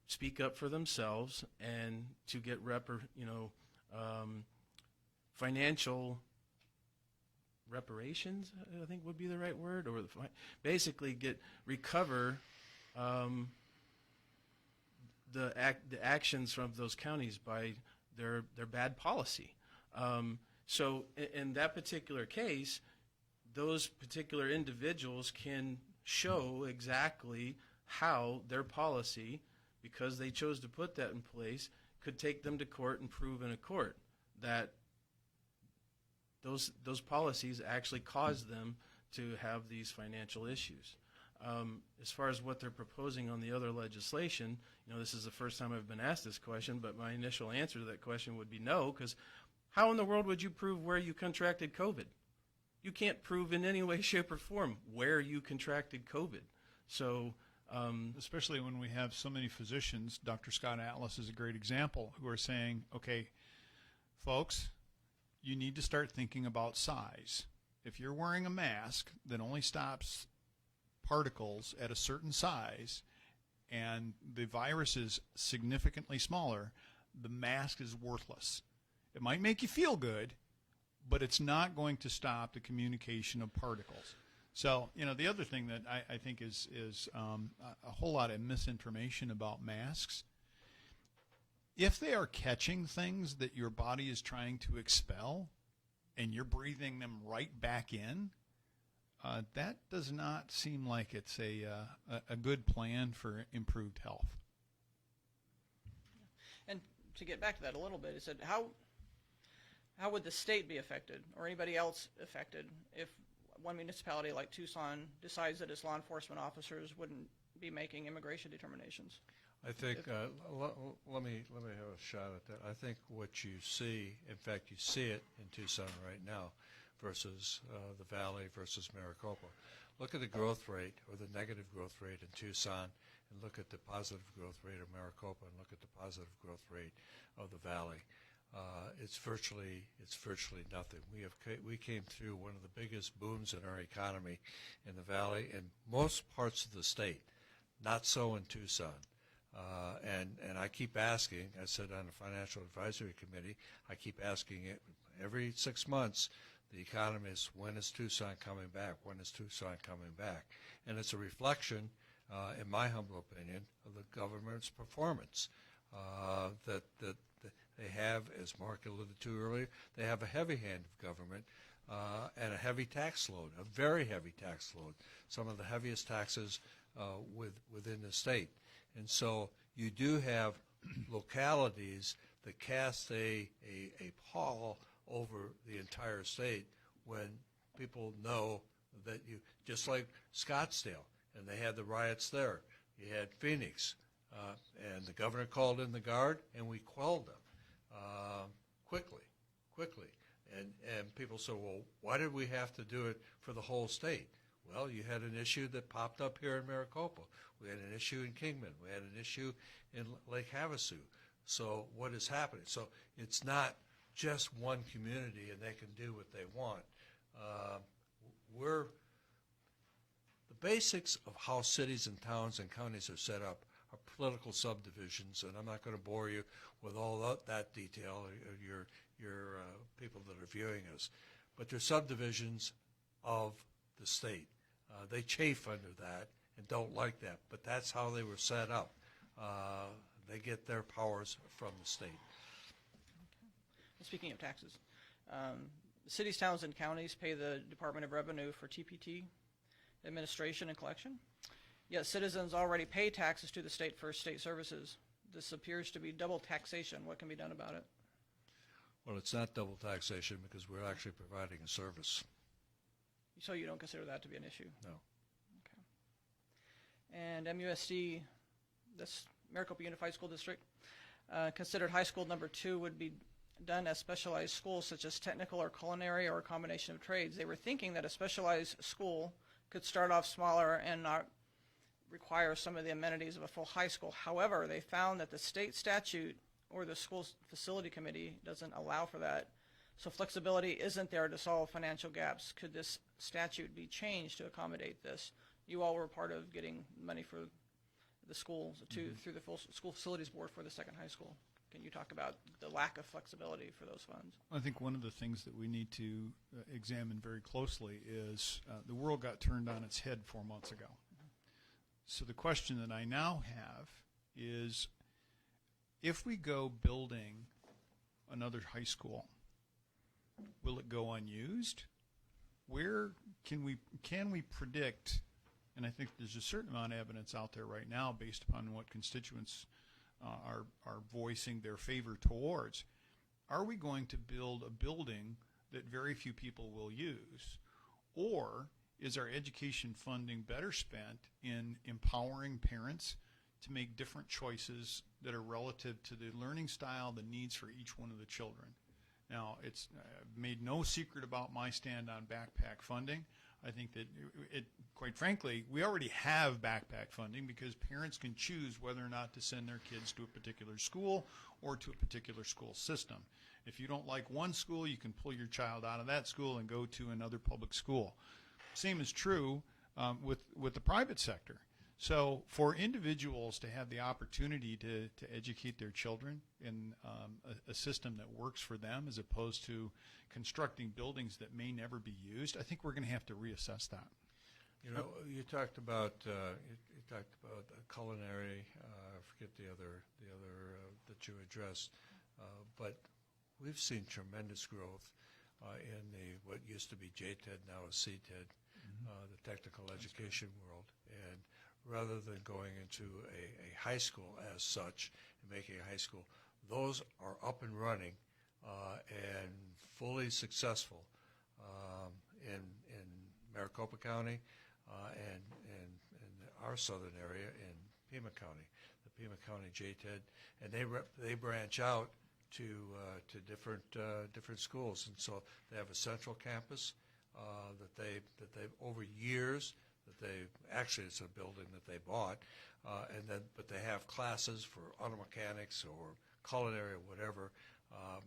speak up for themselves and to get financial reparations, I think would be the right word, or basically recover the actions from those counties by their bad policy. So in that particular case, those particular individuals can show exactly how their policy, because they chose to put that in place, could take them to court and prove in a court that those policies actually caused them to have these financial issues. As far as what they're proposing on the other legislation, this is the first time I've been asked this question, but my initial answer to that question would be no, because how in the world would you prove where you contracted COVID? You can't prove in any way, shape, or form where you contracted COVID. So, especially when we have so many physicians, Dr. Scott Atlas is a great example, who are saying, okay, folks, you need to start thinking about size. If you're wearing a mask that only stops particles at a certain size and the virus is significantly smaller, the mask is worthless. It might make you feel good, but it's not going to stop the communication of particles. So, the other thing that I think is a whole lot of misinformation about masks. If they are catching things that your body is trying to expel and you're breathing them right back in, that does not seem like it's a good plan for improved health. And to get back to that a little bit, it said, how would the state be affected, or anybody else affected, if one municipality like Tucson decides that its law enforcement officers wouldn't be making immigration determinations? I think, let me have a shot at that. I think what you see, in fact, you see it in Tucson right now versus the Valley versus Maricopa. Look at the growth rate or the negative growth rate in Tucson, and look at the positive growth rate of Maricopa, and look at the positive growth rate of the Valley. It's virtually nothing. We came through one of the biggest booms in our economy in the Valley in most parts of the state. Not so in Tucson. And I keep asking, I said on the Financial Advisory Committee, I keep asking it every 6 months, the economists, when is Tucson coming back? When is Tucson coming back? And it's a reflection, in my humble opinion, of the government's performance. That they have, as Mark alluded to earlier, they have a heavy hand of government and a heavy tax load, a very heavy tax load, some of the heaviest taxes within the state. And so you do have localities that cast a pall over the entire state when people know that just like Scottsdale, and they had the riots there. You had Phoenix, and the governor called in the guard, and we quelled them quickly. And people say, well, why did we have to do it for the whole state? Well, you had an issue that popped up here in Maricopa. We had an issue in Kingman. We had an issue in Lake Havasu. So what is happening? So it's not just one community and they can do what they want. The basics of how cities and towns and counties are set up are political subdivisions, and I'm not going to bore you with all that detail, or your people that are viewing us. But they're subdivisions of the state. They chafe under that and don't like that, but that's how they were set up. They get their powers from the state. Okay. Speaking of taxes, cities, towns, and counties pay the Department of Revenue for TPT, administration, and collection. Yet citizens already pay taxes to the state for state services. This appears to be double taxation. What can be done about it? Well, it's not double taxation because we're actually providing a service. So you don't consider that to be an issue? No. Okay. And MUSD, that's Maricopa Unified School District, considered high school number 2 would be done as specialized schools such as technical or culinary or a combination of trades. They were thinking that a specialized school could start off smaller and not require some of the amenities of a full high school. However, they found that the state statute or the school facility committee doesn't allow for that. So flexibility isn't there to solve financial gaps. Could this statute be changed to accommodate this? You all were part of getting money for the schools through the full school facilities board for the second high school. Can you talk about the lack of flexibility for those funds? I think one of the things that we need to examine very closely is the world got turned on its head 4 months ago. So the question that I now have is, if we go building another high school, will it go unused? Where can we predict, and I think there's a certain amount of evidence out there right now based upon what constituents are voicing their favor towards, are we going to build a building that very few people will use? Or is our education funding better spent in empowering parents to make different choices that are relative to the learning style, the needs for each one of the children? Now, it's made no secret about my stand on backpack funding. I think that quite frankly, we already have backpack funding because parents can choose whether or not to send their kids to a particular school or to a particular school system. If you don't like one school, you can pull your child out of that school and go to another public school. Same is true with the private sector. So for individuals to have the opportunity to educate their children in a system that works for them as opposed to constructing buildings that may never be used, I think we're going to have to reassess that. You know, you talked about culinary. I forget the other that you addressed, but we've seen tremendous growth in what used to be JTED, now is CTED, the technical education world, and rather than going into a high school as such and making a high school, those are up and running and fully successful in Maricopa County and our southern area in Pima County, the Pima County JTED, and they branch out to different schools, and so they have a central campus that they've over years. Actually, it's a building that they bought, but they have classes for auto mechanics or culinary or whatever.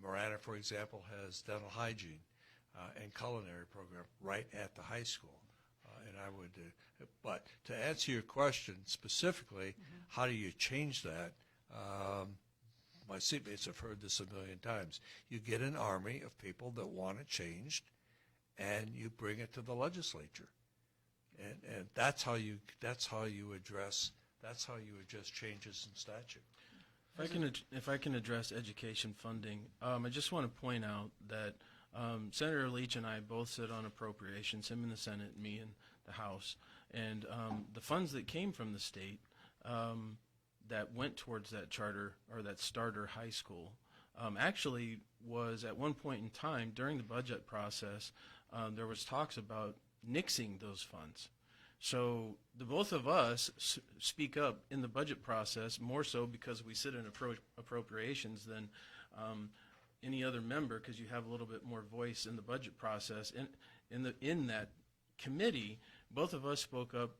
Marana, for example, has dental hygiene and culinary program right at the high school. And I would, but to answer your question specifically, how do you change that? My seatmates have heard this a million times. You get an army of people that want it changed, and you bring it to the legislature. And that's how you address changes in statute. If I can address education funding, I just want to point out that Senator Leach and I both sit on appropriations, him in the Senate, me in the House, and the funds that came from the state that went towards that charter or that starter high school actually was at one point in time during the budget process, there was talks about nixing those funds. So the both of us speak up in the budget process more so because we sit in appropriations than any other member, because you have a little bit more voice in the budget process. In that committee, both of us spoke up,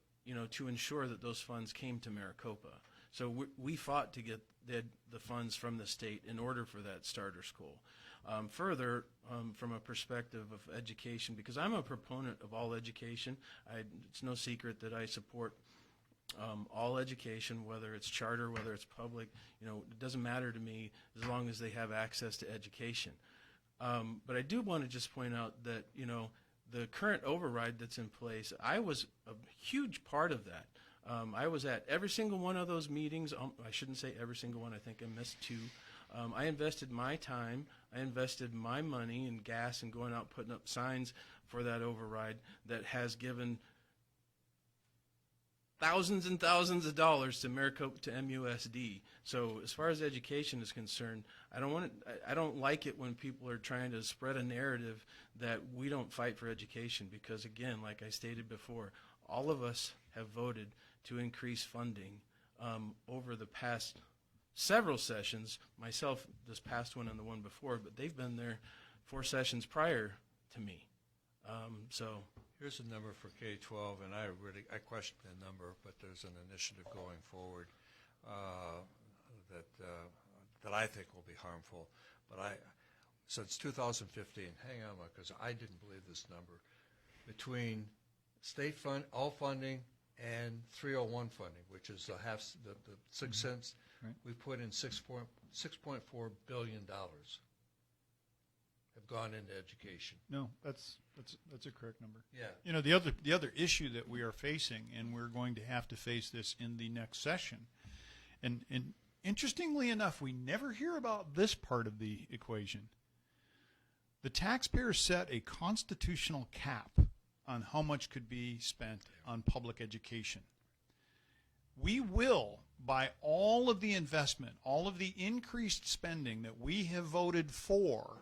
to ensure that those funds came to Maricopa. So we fought to get the funds from the state in order for that starter school. Further, from a perspective of education, because I'm a proponent of all education, it's no secret that I support all education, whether it's charter, whether it's public. It doesn't matter to me as long as they have access to education. But I do want to just point out that, the current override that's in place, I was a huge part of that. I was at every single one of those meetings. I shouldn't say every single one. I think I missed 2. I invested my time. I invested my money in gas and going out putting up signs for that override that has given thousands and thousands of dollars to Maricopa, to MUSD. So as far as education is concerned, I don't like it when people are trying to spread a narrative that we don't fight for education, because again, like I stated before, all of us have voted to increase funding over the past several sessions, myself this past one and the one before, but they've been there 4 sessions prior to me. So Here's a number for K-12, and I question the number, but there's an initiative going forward that I think will be harmful. But since 2015, hang on, because I didn't believe this number, between state all funding and 301 funding, which is the 6 cents, Right. we put in $6.4 billion have gone into education. No, that's a correct number. Yeah. You know, the other issue that we are facing, and we're going to have to face this in the next session, and interestingly enough, we never hear about this part of the equation. The taxpayers set a constitutional cap on how much could be spent on public education. We will, by all of the investment, all of the increased spending that we have voted for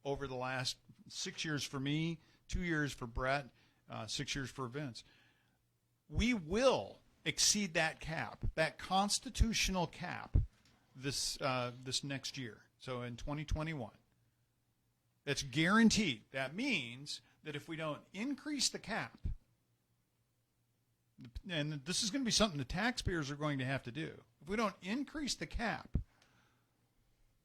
over the last 6 years for me, 2 years for Brett, 6 years for Vince, we will exceed that cap, that constitutional cap, this next year. So in 2021, that's guaranteed. That means that if we don't increase the cap, and this is going to be something the taxpayers are going to have to do. If we don't increase the cap,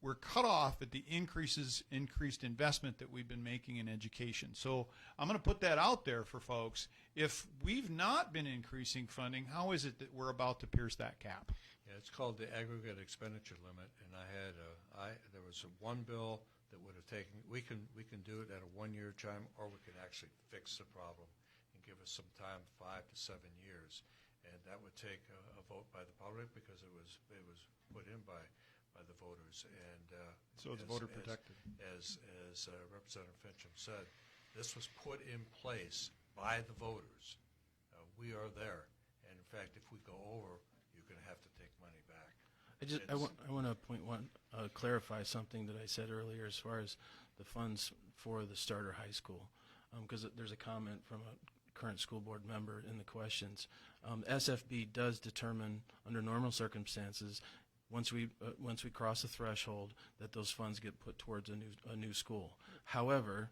we're cut off at the increased investment that we've been making in education. So I'm going to put that out there for folks. If we've not been increasing funding, how is it that we're about to pierce that cap? Yeah, it's called the aggregate expenditure limit, and there was one bill that would have taken. We can do it at a 1-year time, or we can actually fix the problem and give us some time, 5 to 7 years, and that would take a vote by the public because it was put in by the voters. And so it's voter protected. As Representative Fincham said, this was put in place by the voters. We are there, and in fact, if we go over, you're going to have to take money back. I want to clarify something that I said earlier as far as the funds for the starter high school, because there's a comment from a current school board member in the questions. SFB does determine under normal circumstances, once we cross a threshold, that those funds get put towards a new school. However,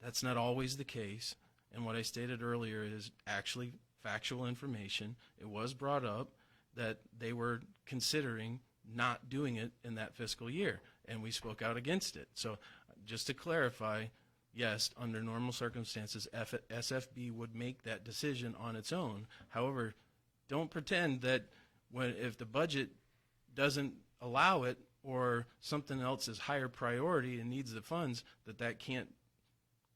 that's not always the case, and what I stated earlier is actually factual information. It was brought up that they were considering not doing it in that fiscal year, and we spoke out against it. So just to clarify, yes, under normal circumstances, SFB would make that decision on its own. However, don't pretend that if the budget doesn't allow it or something else is higher priority and needs the funds, that can't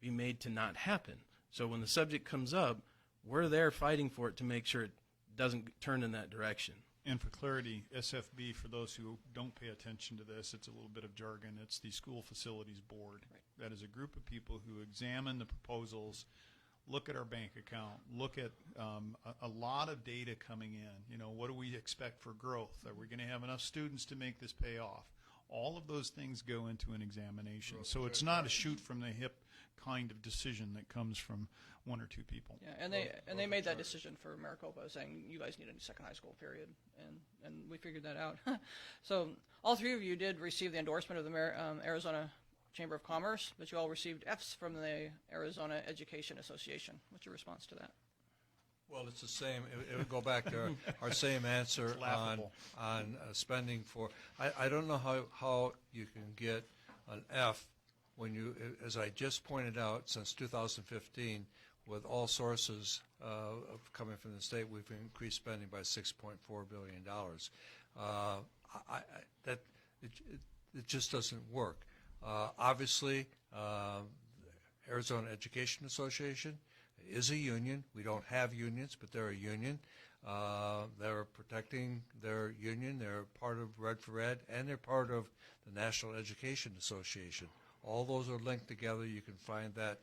be made to not happen. So when the subject comes up, we're there fighting for it to make sure it doesn't turn in that direction. And for clarity, SFB, for those who don't pay attention to this, it's a little bit of jargon. It's the School Facilities Board. Right. That is a group of people who examine the proposals, look at our bank account, look at a lot of data coming in. You know, what do we expect for growth? Are we going to have enough students to make this pay off? All of those things go into an examination. So it's not a shoot from the hip kind of decision that comes from one or two people. Yeah, and they made that decision for Maricopa, saying you guys need a second high school, period, and we figured that out. So all three of you did receive the endorsement of the Arizona Chamber of Commerce, but you all received Fs from the Arizona Education Association. What's your response to that? Well, it's the same. It would go back to our same answer on spending for. I don't know how you can get an F when you, as I just pointed out, since 2015, with all sources coming from the state, we've increased spending by $6.4 billion. It just doesn't work. Obviously, Arizona Education Association is a union. We don't have unions, but they're a union. They're protecting their union. They're part of Red for Ed, and they're part of the National Education Association. All those are linked together. You can find that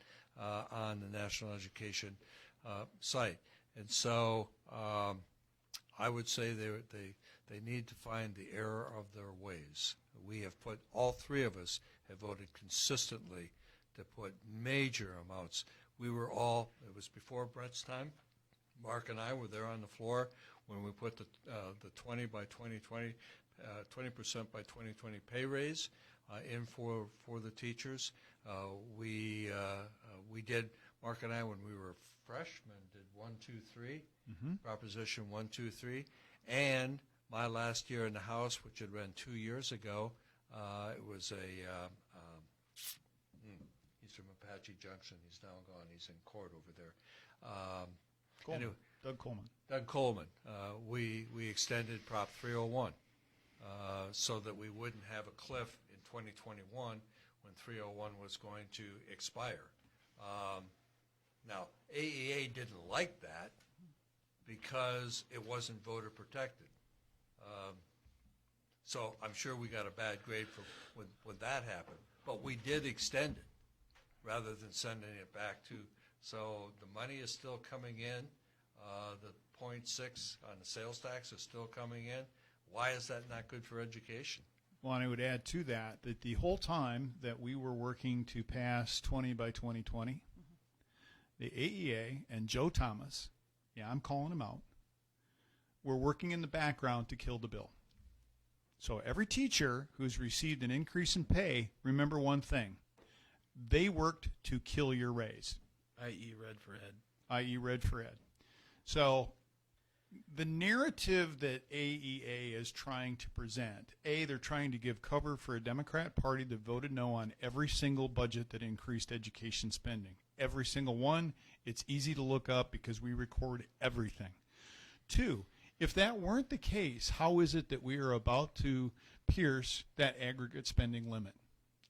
on the National Education site. And so I would say they need to find the error of their ways. We have put, all three of us have voted consistently to put major amounts. We were all, it was before Brett's time, Mark and I were there on the floor when we put the 20% by 2020 pay raise in for the teachers. We did Mark and I, when we were freshmen, did 1, 2, 3, Proposition 1, 2, 3, and my last year in the House, which had been 2 years ago, it was he's from Apache Junction. He's now gone. He's in court over there. Anyway, Doug Coleman. Doug Coleman. We extended Prop 301 so that we wouldn't have a cliff in 2021 when 301 was going to expire. Now, AEA didn't like that because it wasn't voter protected. So I'm sure we got a bad grade for when that happened. But we did extend it rather than sending it back to. So the money is still coming in. The 0.6 on the sales tax is still coming in. Why is that not good for education? Well, and I would add to that the whole time that we were working to pass 20 by 2020, the AEA and Joe Thomas, yeah, I'm calling him out, were working in the background to kill the bill. So every teacher who's received an increase in pay, remember one thing. They worked to kill your raise. I.e. Red for Ed. I.e. Red for Ed. So the narrative that AEA is trying to present, they're trying to give cover for a Democrat Party that voted no on every single budget that increased education spending. Every single one. It's easy to look up because we record everything. 2, if that weren't the case, how is it that we are about to pierce that aggregate spending limit?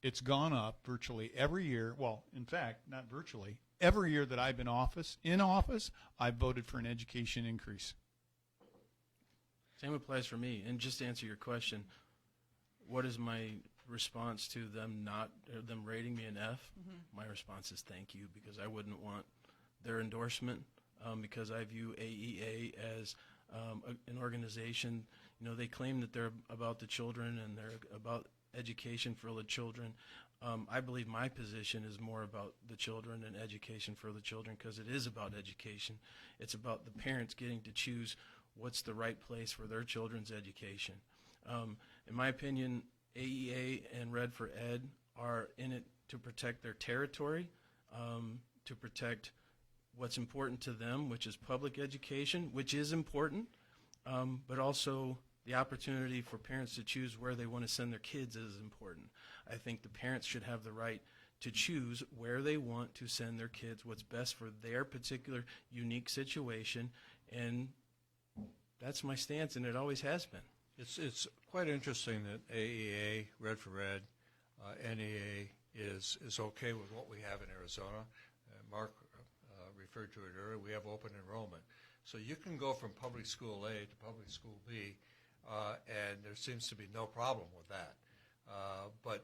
It's gone up virtually every year. Well, in fact, not virtually. Every year that I've been in office, I've voted for an education increase. Same applies for me. And just to answer your question, what is my response to them rating me an F? My response is thank you, because I wouldn't want their endorsement, because I view AEA as an organization. You know, they claim that they're about the children and they're about education for the children. I believe my position is more about the children and education for the children, because it is about education. It's about the parents getting to choose what's the right place for their children's education. In my opinion, AEA and Red for Ed are in it to protect their territory, to protect what's important to them, which is public education, which is important, but also the opportunity for parents to choose where they want to send their kids is important. I think the parents should have the right to choose where they want to send their kids, what's best for their particular unique situation, and that's my stance, and it always has been. It's quite interesting that AEA, Red for Ed, NEA is okay with what we have in Arizona. Mark referred to it earlier. We have open enrollment. So you can go from public school A to public school B, and there seems to be no problem with that. But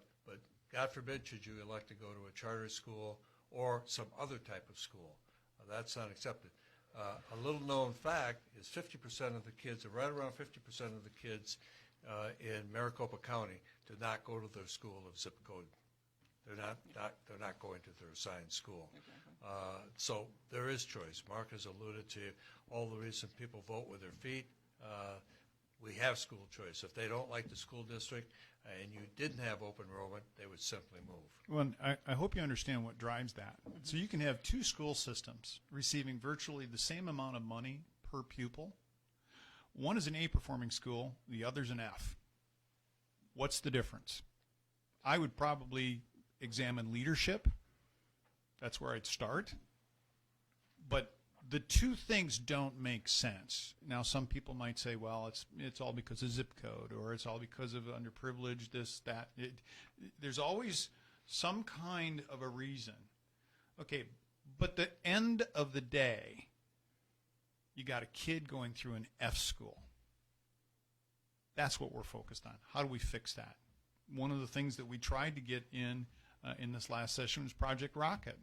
God forbid should you elect to go to a charter school or some other type of school. That's not accepted. A little known fact is 50% of the kids, or right around 50% of the kids in Maricopa County do not go to their school of zip code. They're not going to their assigned school. So there is choice. Mark has alluded to all the reasons people vote with their feet. We have school choice. If they don't like the school district and you didn't have open enrollment, they would simply move. Well, I hope you understand what drives that. So you can have 2 school systems receiving virtually the same amount of money per pupil. One is an A-performing school, the other's an F. What's the difference? I would probably examine leadership. That's where I'd start. But the 2 things don't make sense. Now, some people might say, well, it's all because of zip code, or it's all because of underprivileged, this, that. There's always some kind of a reason. Okay, but the end of the day, you got a kid going through an F school. That's what we're focused on. How do we fix that? One of the things that we tried to get in this last session was Project Rocket.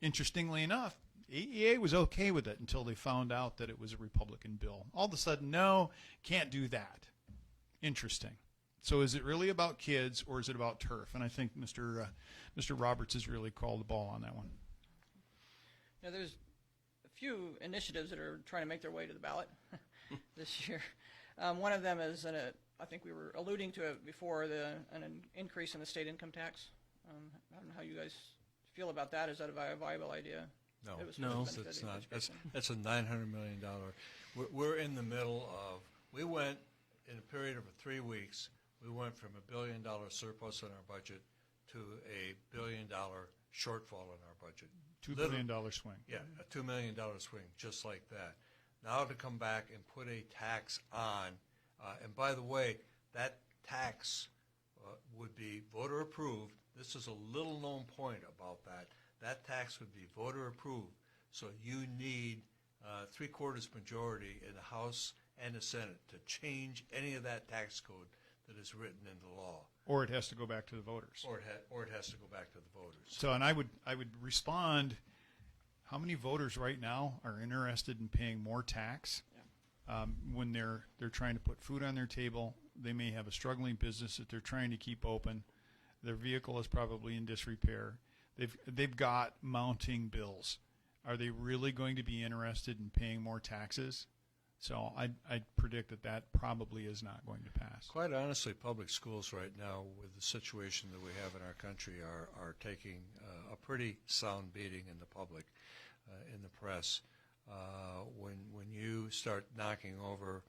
Interestingly enough, AEA was okay with it until they found out that it was a Republican bill. All of a sudden, no, can't do that. Interesting. So is it really about kids, or is it about turf? And I think Mr. Roberts has really called the ball on that one. Now, there's a few initiatives that are trying to make their way to the ballot this year. One of them is, I think we were alluding to it before, an increase in the state income tax. I don't know how you guys feel about that. Is that a viable idea? No, It was for No. the benefit it's of not. education. That's a $900 million. We're in the middle of, we went, in a period of 3 weeks, we went from $1 billion surplus in our budget to a $1 billion shortfall in our budget. $2 billion swing. Yeah, a $2 million swing, just like that. Now to come back and put a tax on, and by the way, that tax would be voter approved. This is a little known point about that. That tax would be voter approved. So you need 3/4 majority in the House and the Senate to change any of that tax code that is written into law. Or it has to go back to the voters. Or it has to go back to the voters. So, and I would respond, how many voters right now are interested in paying more tax when they're trying to put food on their table? They may have a struggling business that they're trying to keep open. Their vehicle is probably in disrepair. They've got mounting bills. Are they really going to be interested in paying more taxes? So I predict that probably is not going to pass. Quite honestly, public schools right now, with the situation that we have in our country, are taking a pretty sound beating in the public, in the press. When you start knocking over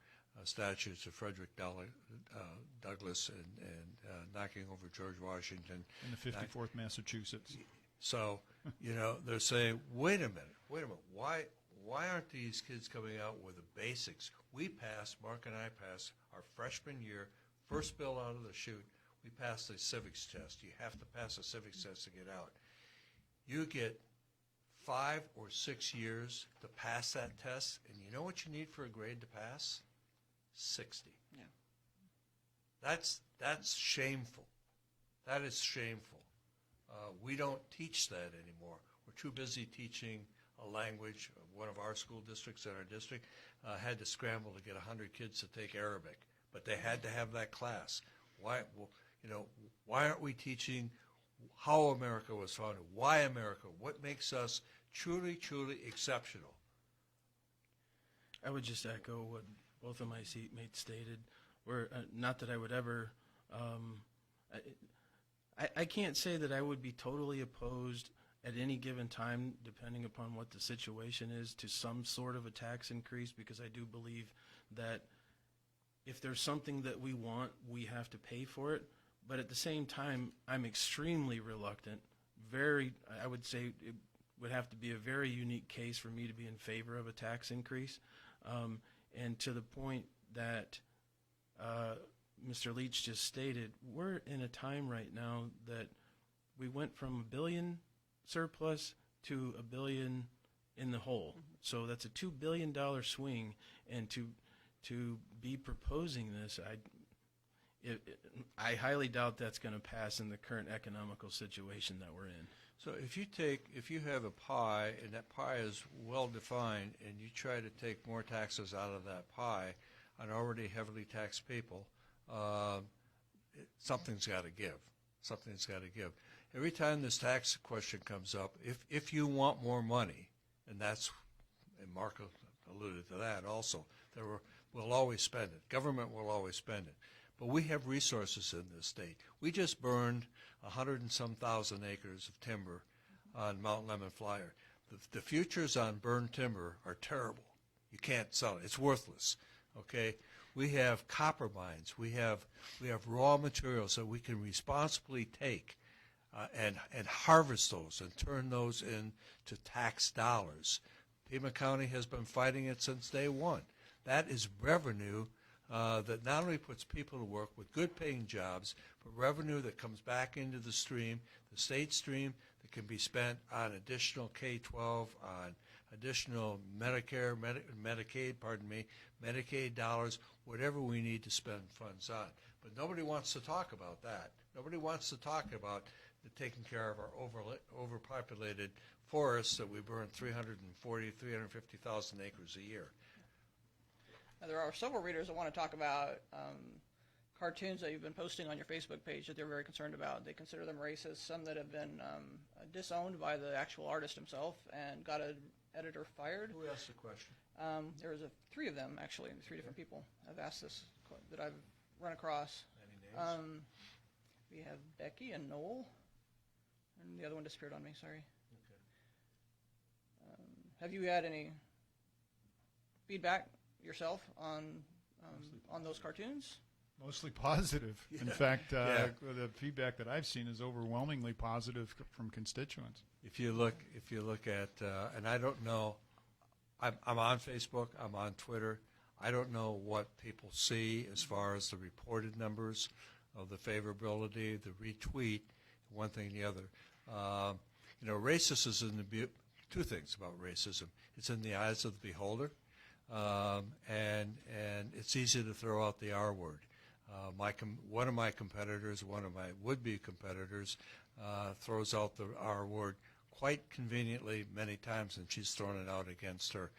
statutes of Frederick Douglass and knocking over George Washington. In the 54th Massachusetts. So, they're saying, wait a minute, why aren't these kids coming out with the basics? Mark and I passed our freshman year, first bill out of the chute, we passed the civics test. You have to pass a civics test to get out. You get 5 or 6 years to pass that test, and you know what you need for a grade to pass? 60. Yeah. That's shameful. That is shameful. We don't teach that anymore. We're too busy teaching a language. One of our school districts in our district had to scramble to get 100 kids to take Arabic, but they had to have that class. Why aren't we teaching how America was founded? Why America? What makes us truly, truly exceptional? I would just echo what both of my seatmates stated. Not that I would ever. I can't say that I would be totally opposed at any given time, depending upon what the situation is, to some sort of a tax increase, because I do believe that if there's something that we want, we have to pay for it. But at the same time, I'm extremely reluctant. I would say it would have to be a very unique case for me to be in favor of a tax increase. And to the point that Mr. Leach just stated, we're in a time right now that we went from $1 billion surplus to $1 billion in the hole. So that's a $2 billion swing, and to be proposing this, I highly doubt that's going to pass in the current economical situation that we're in. So if you have a pie and that pie is well defined, and you try to take more taxes out of that pie on already heavily taxed people, something's got to give. Something's got to give. Every time this tax question comes up, if you want more money, and Mark alluded to that also, we'll always spend it. Government will always spend it. But we have resources in this state. We just burned 100 and some thousand acres of timber on Mount Lemon Flyer. The futures on burned timber are terrible. You can't sell it. It's worthless. Okay? We have copper mines. We have raw materials that we can responsibly take and harvest those and turn those into tax dollars. Pima County has been fighting it since day one. That is revenue that not only puts people to work with good paying jobs, but revenue that comes back into the stream, the state stream, that can be spent on additional K-12, on additional Medicare, Medicaid dollars, whatever we need to spend funds on. But nobody wants to talk about that. Nobody wants to talk about taking care of our overpopulated forests that we burn 350,000 acres a year. Now, there are several readers that want to talk about cartoons that you've been posting on your Facebook page that they're very concerned about. They consider them racist, some that have been disowned by the actual artist himself and got an editor fired. Who asked the question? There was 3 of them, actually, 3 different people have asked this that I've run across. Any names? We have Becky and Noel, and the other one disappeared on me, sorry. Okay. Have you had any feedback yourself on those cartoons? Mostly positive. In fact, the feedback that I've seen is overwhelmingly positive from constituents. If you look at, and I don't know, I'm on Facebook, I'm on Twitter. I don't know what people see as far as the reported numbers of the favorability, the retweet, one thing and the other. Racism is in the two things about racism. It's in the eyes of the beholder, and it's easy to throw out the R word. One of my competitors, one of my would-be competitors, throws out the R word quite conveniently many times, and she's thrown it out against her.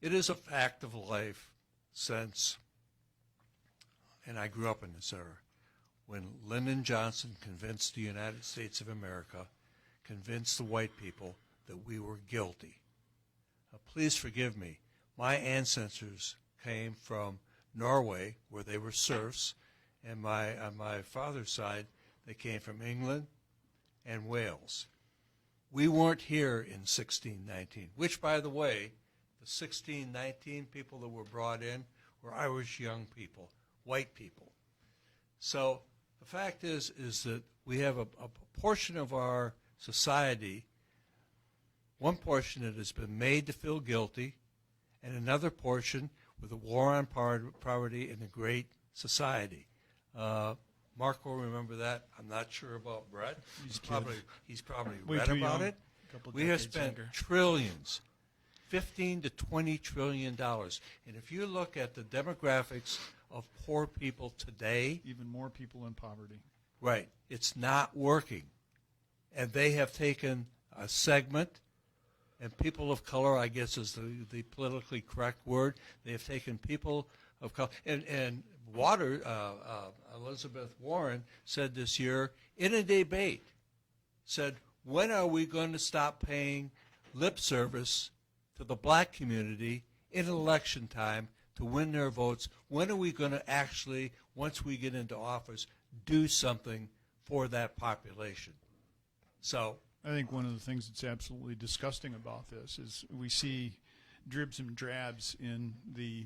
It is a fact of life since, and I grew up in this era, when Lyndon Johnson convinced the United States of America, convinced the white people that we were guilty. Please forgive me. My ancestors came from Norway, where they were serfs, and on my father's side, they came from England and Wales. We weren't here in 1619, which, by the way, the 1619 people that were brought in were Irish young people, white people. So the fact is that we have a portion of our society, one portion that has been made to feel guilty, and another portion with a war on poverty in a great society. Mark will remember that. I'm not sure about Brett. He's probably read about it. We have spent trillions, $15 to $20 trillion. And if you look at the demographics of poor people today, Even more people in poverty. right, it's not working. And they have taken a segment, and people of color, I guess is the politically correct word. They have taken people of color. And Elizabeth Warren said this year in a debate, said, when are we going to stop paying lip service to the black community in election time to win their votes? When are we going to actually, once we get into office, do something for that population? So I think one of the things that's absolutely disgusting about this is we see dribs and drabs in the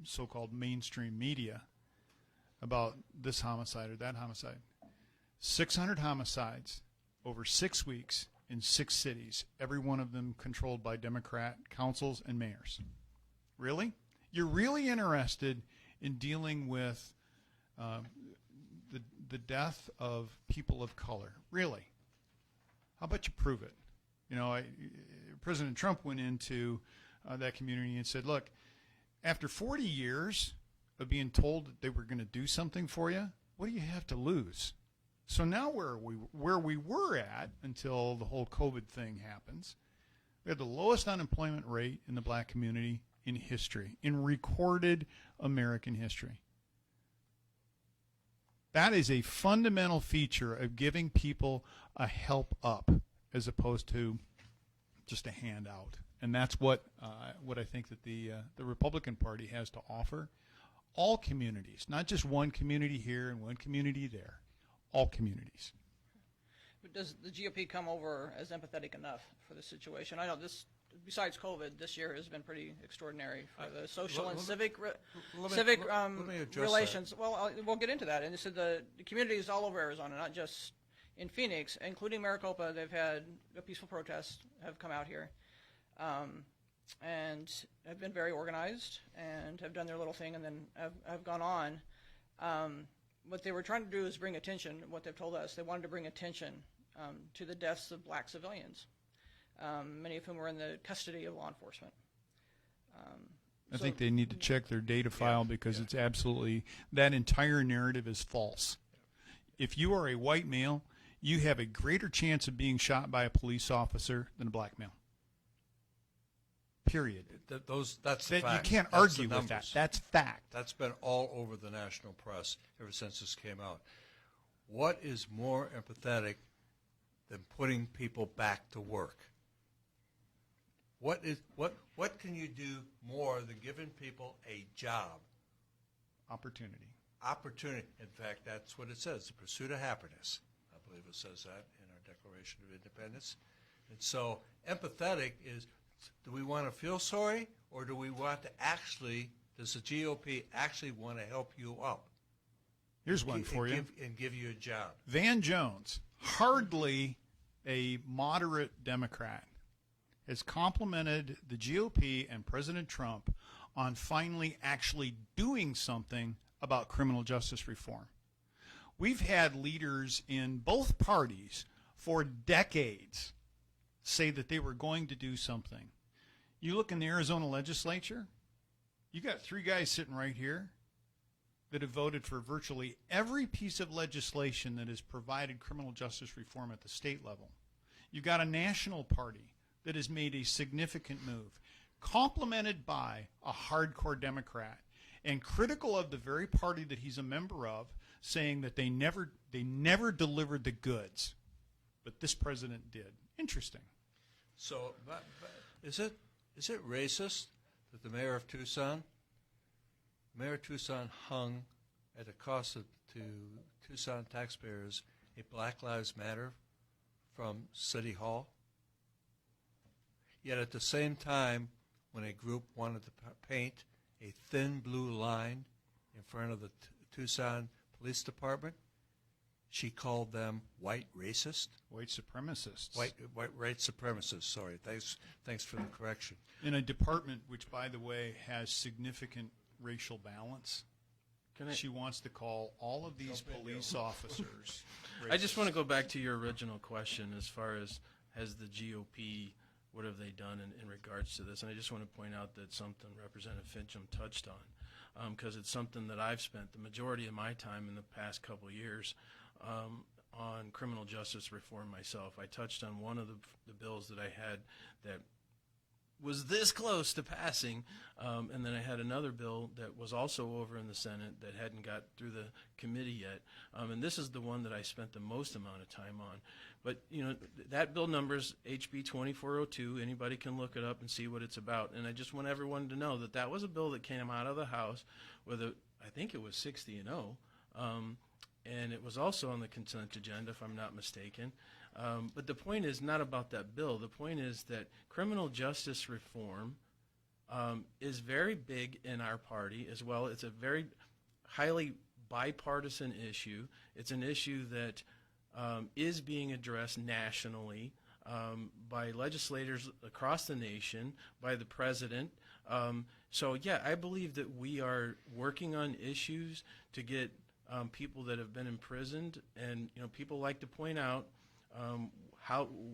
so-called mainstream media about this homicide or that homicide. 600 homicides over 6 weeks in 6 cities, every one of them controlled by Democrat councils and mayors. Really? You're really interested in dealing with the death of people of color? Really? How about you prove it? President Trump went into that community and said, look, after 40 years of being told that they were going to do something for you, what do you have to lose? So now where we were at until the whole COVID thing happens, we had the lowest unemployment rate in the black community in history, in recorded American history. That is a fundamental feature of giving people a help up as opposed to just a handout. And that's what I think that the Republican Party has to offer. All communities, not just one community here and one community there, all communities. But does the GOP come over as empathetic enough for the situation? I know this, besides COVID, this year has been pretty extraordinary for the social and civic relations. That. Well, we'll get into that. And so the communities all over Arizona, not just in Phoenix, including Maricopa, they've had a peaceful protest, have come out here, and have been very organized and have done their little thing and then have gone on. What they were trying to do is bring attention, what they've told us, they wanted to bring attention to the deaths of black civilians, many of whom were in the custody of law enforcement. I think they need to check their data file because it's absolutely, that entire narrative is false. If you are a white male, you have a greater chance of being shot by a police officer than a black male. Period. That's the fact. You can't argue with that. That's fact. That's been all over the national press ever since this came out. What is more empathetic than putting people back to work? What can you do more than giving people a job? Opportunity. In fact, that's what it says, the pursuit of happiness. I believe it says that in our Declaration of Independence. And so empathetic is, do we want to feel sorry, or do we want to actually, does the GOP actually want to help you up? Here's one for you. And give you a job. Van Jones, hardly a moderate Democrat, has complimented the GOP and President Trump on finally actually doing something about criminal justice reform. We've had leaders in both parties for decades say that they were going to do something. You look in the Arizona legislature, you got 3 guys sitting right here that have voted for virtually every piece of legislation that has provided criminal justice reform at the state level. You've got a national party that has made a significant move, complemented by a hardcore Democrat, and critical of the very party that he's a member of, saying that they never delivered the goods, but this president did. Interesting. So, but is it racist that the mayor of Tucson hung at the cost to Tucson taxpayers a Black Lives Matter from City Hall? Yet at the same time, when a group wanted to paint a thin blue line in front of the Tucson Police Department, she called them white racist? White supremacists. White supremacists, sorry. Thanks for the correction. In a department which, by the way, has significant racial balance, she wants to call all of these police officers racist. I just want to go back to your original question as far as has the GOP, what have they done in regards to this? And I just want to point out that something Representative Fincham touched on, because it's something that I've spent the majority of my time in the past couple of years on criminal justice reform myself. I touched on one of the bills that I had that was this close to passing, and then I had another bill that was also over in the Senate that hadn't got through the committee yet, and this is the one that I spent the most amount of time on. But you know, that bill number's HB 2402. Anybody can look it up and see what it's about. And I just want everyone to know that that was a bill that came out of the House with I think it was 60-0, and it was also on the consent agenda, if I'm not mistaken. But the point is not about that bill. The point is that criminal justice reform is very big in our party as well. It's a very highly bipartisan issue. It's an issue that is being addressed nationally by legislators across the nation, by the president. So, yeah, I believe that we are working on issues to get people that have been imprisoned. And, you know, people like to point out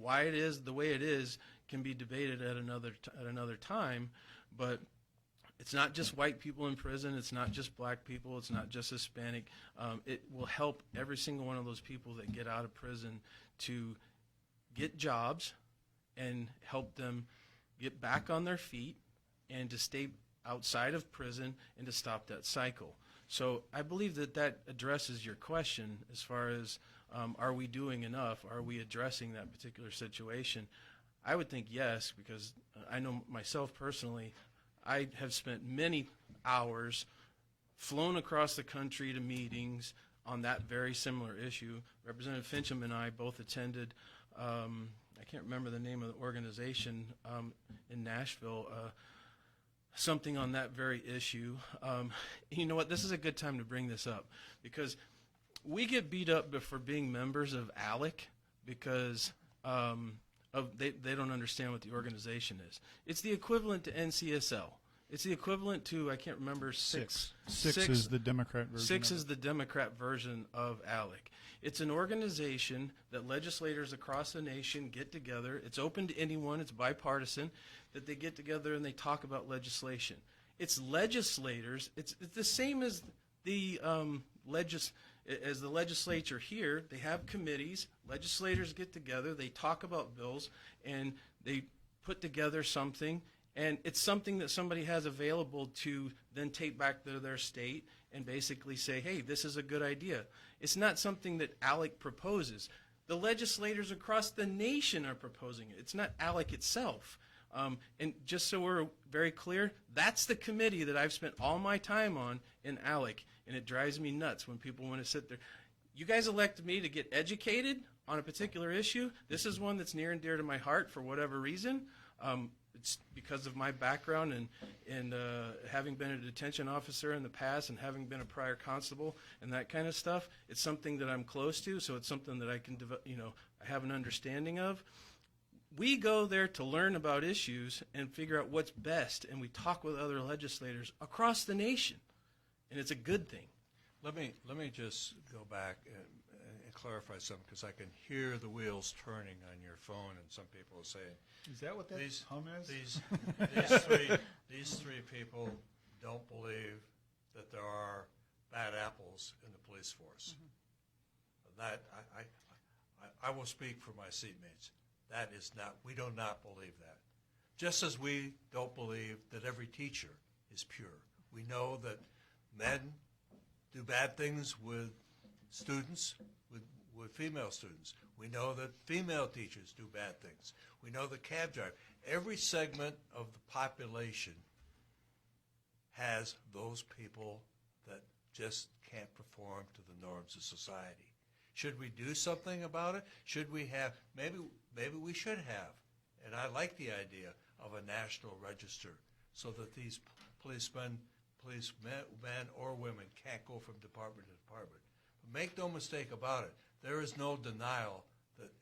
why it is the way it is can be debated at another time, but it's not just white people in prison. It's not just black people. It's not just Hispanic. It will help every single one of those people that get out of prison to get jobs and help them get back on their feet and to stay outside of prison and to stop that cycle. So I believe that addresses your question as far as are we doing enough? Are we addressing that particular situation? I would think yes, because I know myself personally, I have spent many hours flown across the country to meetings on that very similar issue. Representative Fincham and I both attended, I can't remember the name of the organization in Nashville, something on that very issue. You know what? This is a good time to bring this up because we get beat up for being members of ALEC because they don't understand what the organization is. It's the equivalent to NCSL. It's the equivalent to, I can't remember, six is the Democrat version. Six is the Democrat version of ALEC. It's an organization that legislators across the nation get together. It's open to anyone. It's bipartisan, that they get together and they talk about legislation. It's legislators. It's the same as the legislature here. They have committees. Legislators get together. They talk about bills, and they put together something. And it's something that somebody has available to then take back to their state and basically say, hey, this is a good idea. It's not something that ALEC proposes. The legislators across the nation are proposing it. It's not ALEC itself. And just so we're very clear, that's the committee that I've spent all my time on in ALEC. And it drives me nuts when people want to sit there. you guys elected me to get educated on a particular issue. This is one that's near and dear to my heart for whatever reason. It's because of my background and having been a detention officer in the past and having been a prior constable and that kind of stuff. It's something that I'm close to, so it's something that I can, I have an understanding of. We go there to learn about issues and figure out what's best, and we talk with other legislators across the nation, and it's a good thing. Let me just go back and clarify something, because I can hear the wheels turning on your phone, and some people are saying, Is that what that hum is? these three people don't believe that there are bad apples in the police force. That I will speak for my seatmates. That is not, we do not believe that. Just as we don't believe that every teacher is pure. We know that men do bad things with students, with female students. We know that female teachers do bad things. We know that cab drivers. Every segment of the population has those people that just can't perform to the norms of society. Should we do something about it? Should we have, maybe we should have, and I like the idea of a national register so that these policemen or women can't go from department to department. But make no mistake about it, there is no denial that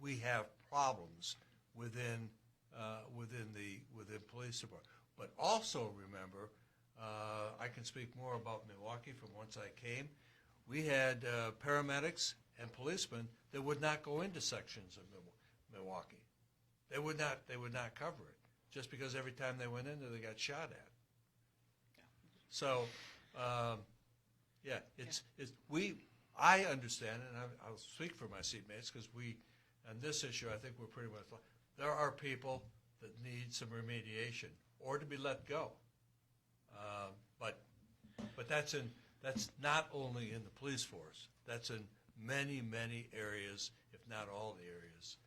we have problems within police department. But also remember, I can speak more about Milwaukee from whence I came. We had paramedics and policemen that would not go into sections of Milwaukee. They would not cover it, just because every time they went in there, they got shot at. So, I understand, and I'll speak for my seatmates, because on this issue, I think we're pretty much, there are people that need some remediation or to be let go. But that's not only in the police force. That's in many, many areas, if not all the areas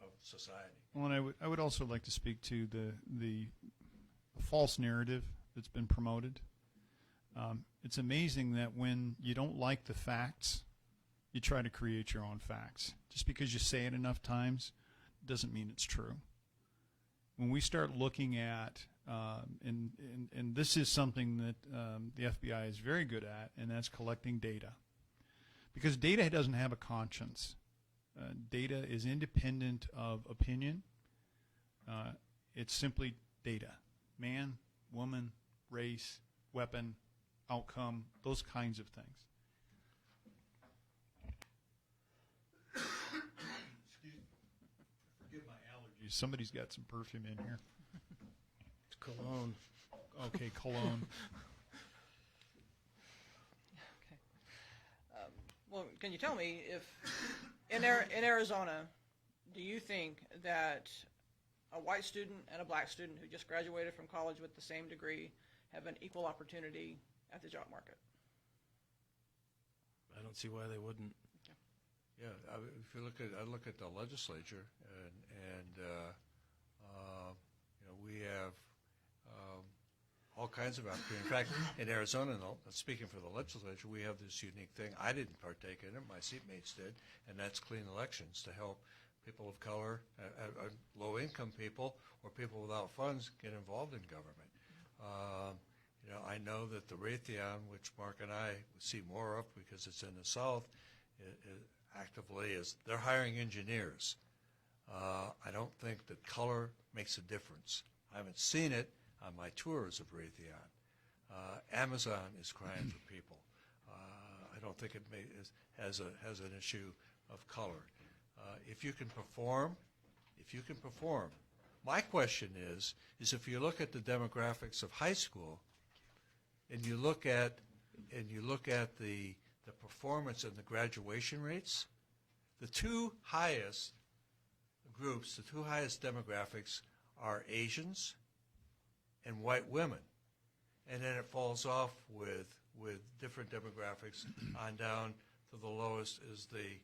of society. Well, and I would also like to speak to the false narrative that's been promoted. It's amazing that when you don't like the facts, you try to create your own facts. Just because you say it enough times doesn't mean it's true. When we start looking at, and this is something that the FBI is very good at, and that's collecting data. Because data doesn't have a conscience. Data is independent of opinion. It's simply data. Man, woman, race, weapon, outcome, those kinds of things. Excuse me. Forgive my allergies. Somebody's got some perfume in here. It's cologne. Okay, cologne. Well, can you tell me if in Arizona, do you think that a white student and a black student who just graduated from college with the same degree have an equal opportunity at the job market? I don't see why they wouldn't. Yeah, if you I look at the legislature, and we have all kinds of opportunities. In fact, in Arizona, speaking for the legislature, we have this unique thing. I didn't partake in it; my seatmates did, and that's clean elections to help people of color, low-income people, or people without funds get involved in government. I know that the Raytheon, which Mark and I see more of because it's in the South, actively they're hiring engineers. I don't think that color makes a difference. I haven't seen it on my tours of Raytheon. Amazon is crying for people. I don't think it has an issue of color. If you can perform, my question is if you look at the demographics of high school, and you look at the performance and the graduation rates, the two highest groups, the two highest demographics are Asians and white women, and then it falls off with different demographics on down to the lowest is the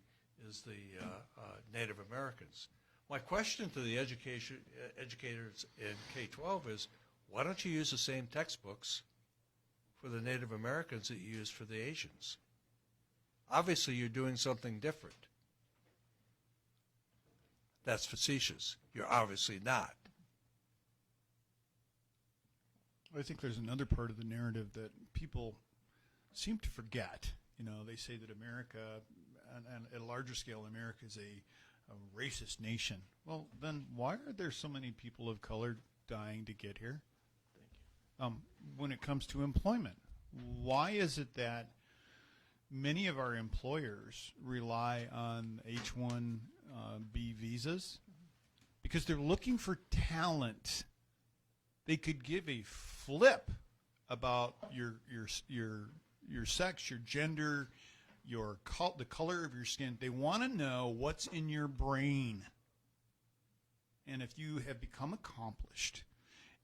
Native Americans. My question to the educators in K-12 is, why don't you use the same textbooks for the Native Americans that you use for the Asians? Obviously, you're doing something different. That's facetious. You're obviously not. I think there's another part of the narrative that people seem to forget. You know, they say that America, and at a larger scale, America is a racist nation. Well, then why are there so many people of color dying to get here? When it comes to employment, why is it that many of our employers rely on H-1B visas? Because they're looking for talent. They could give a flip about your sex, your gender, the color of your skin. They want to know what's in your brain. And if you have become accomplished,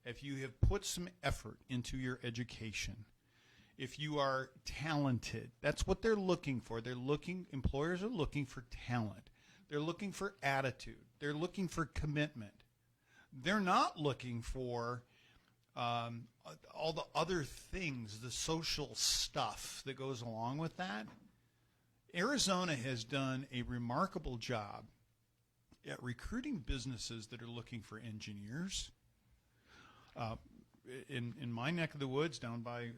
if you have put some effort into your education, if you are talented, that's what they're looking for. Employers are looking for talent. They're looking for attitude. They're looking for commitment. They're not looking for all the other things, the social stuff that goes along with that. Arizona has done a remarkable job at recruiting businesses that are looking for engineers. In my neck of the woods, down by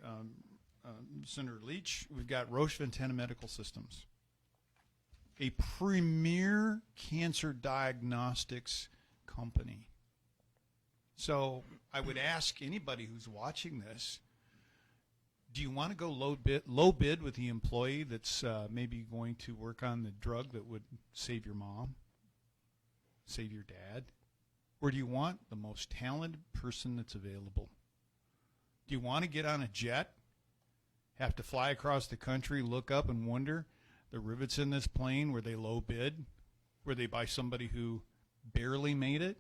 Senator Leach, we've got Roche Ventana Medical Systems, a premier cancer diagnostics company. So I would ask anybody who's watching this, do you want to go low bid with the employee that's maybe going to work on the drug that would save your mom, save your dad? Or do you want the most talented person that's available? Do you want to get on a jet, have to fly across the country, look up and wonder the rivets in this plane, were they low bid? Were they by somebody who barely made it?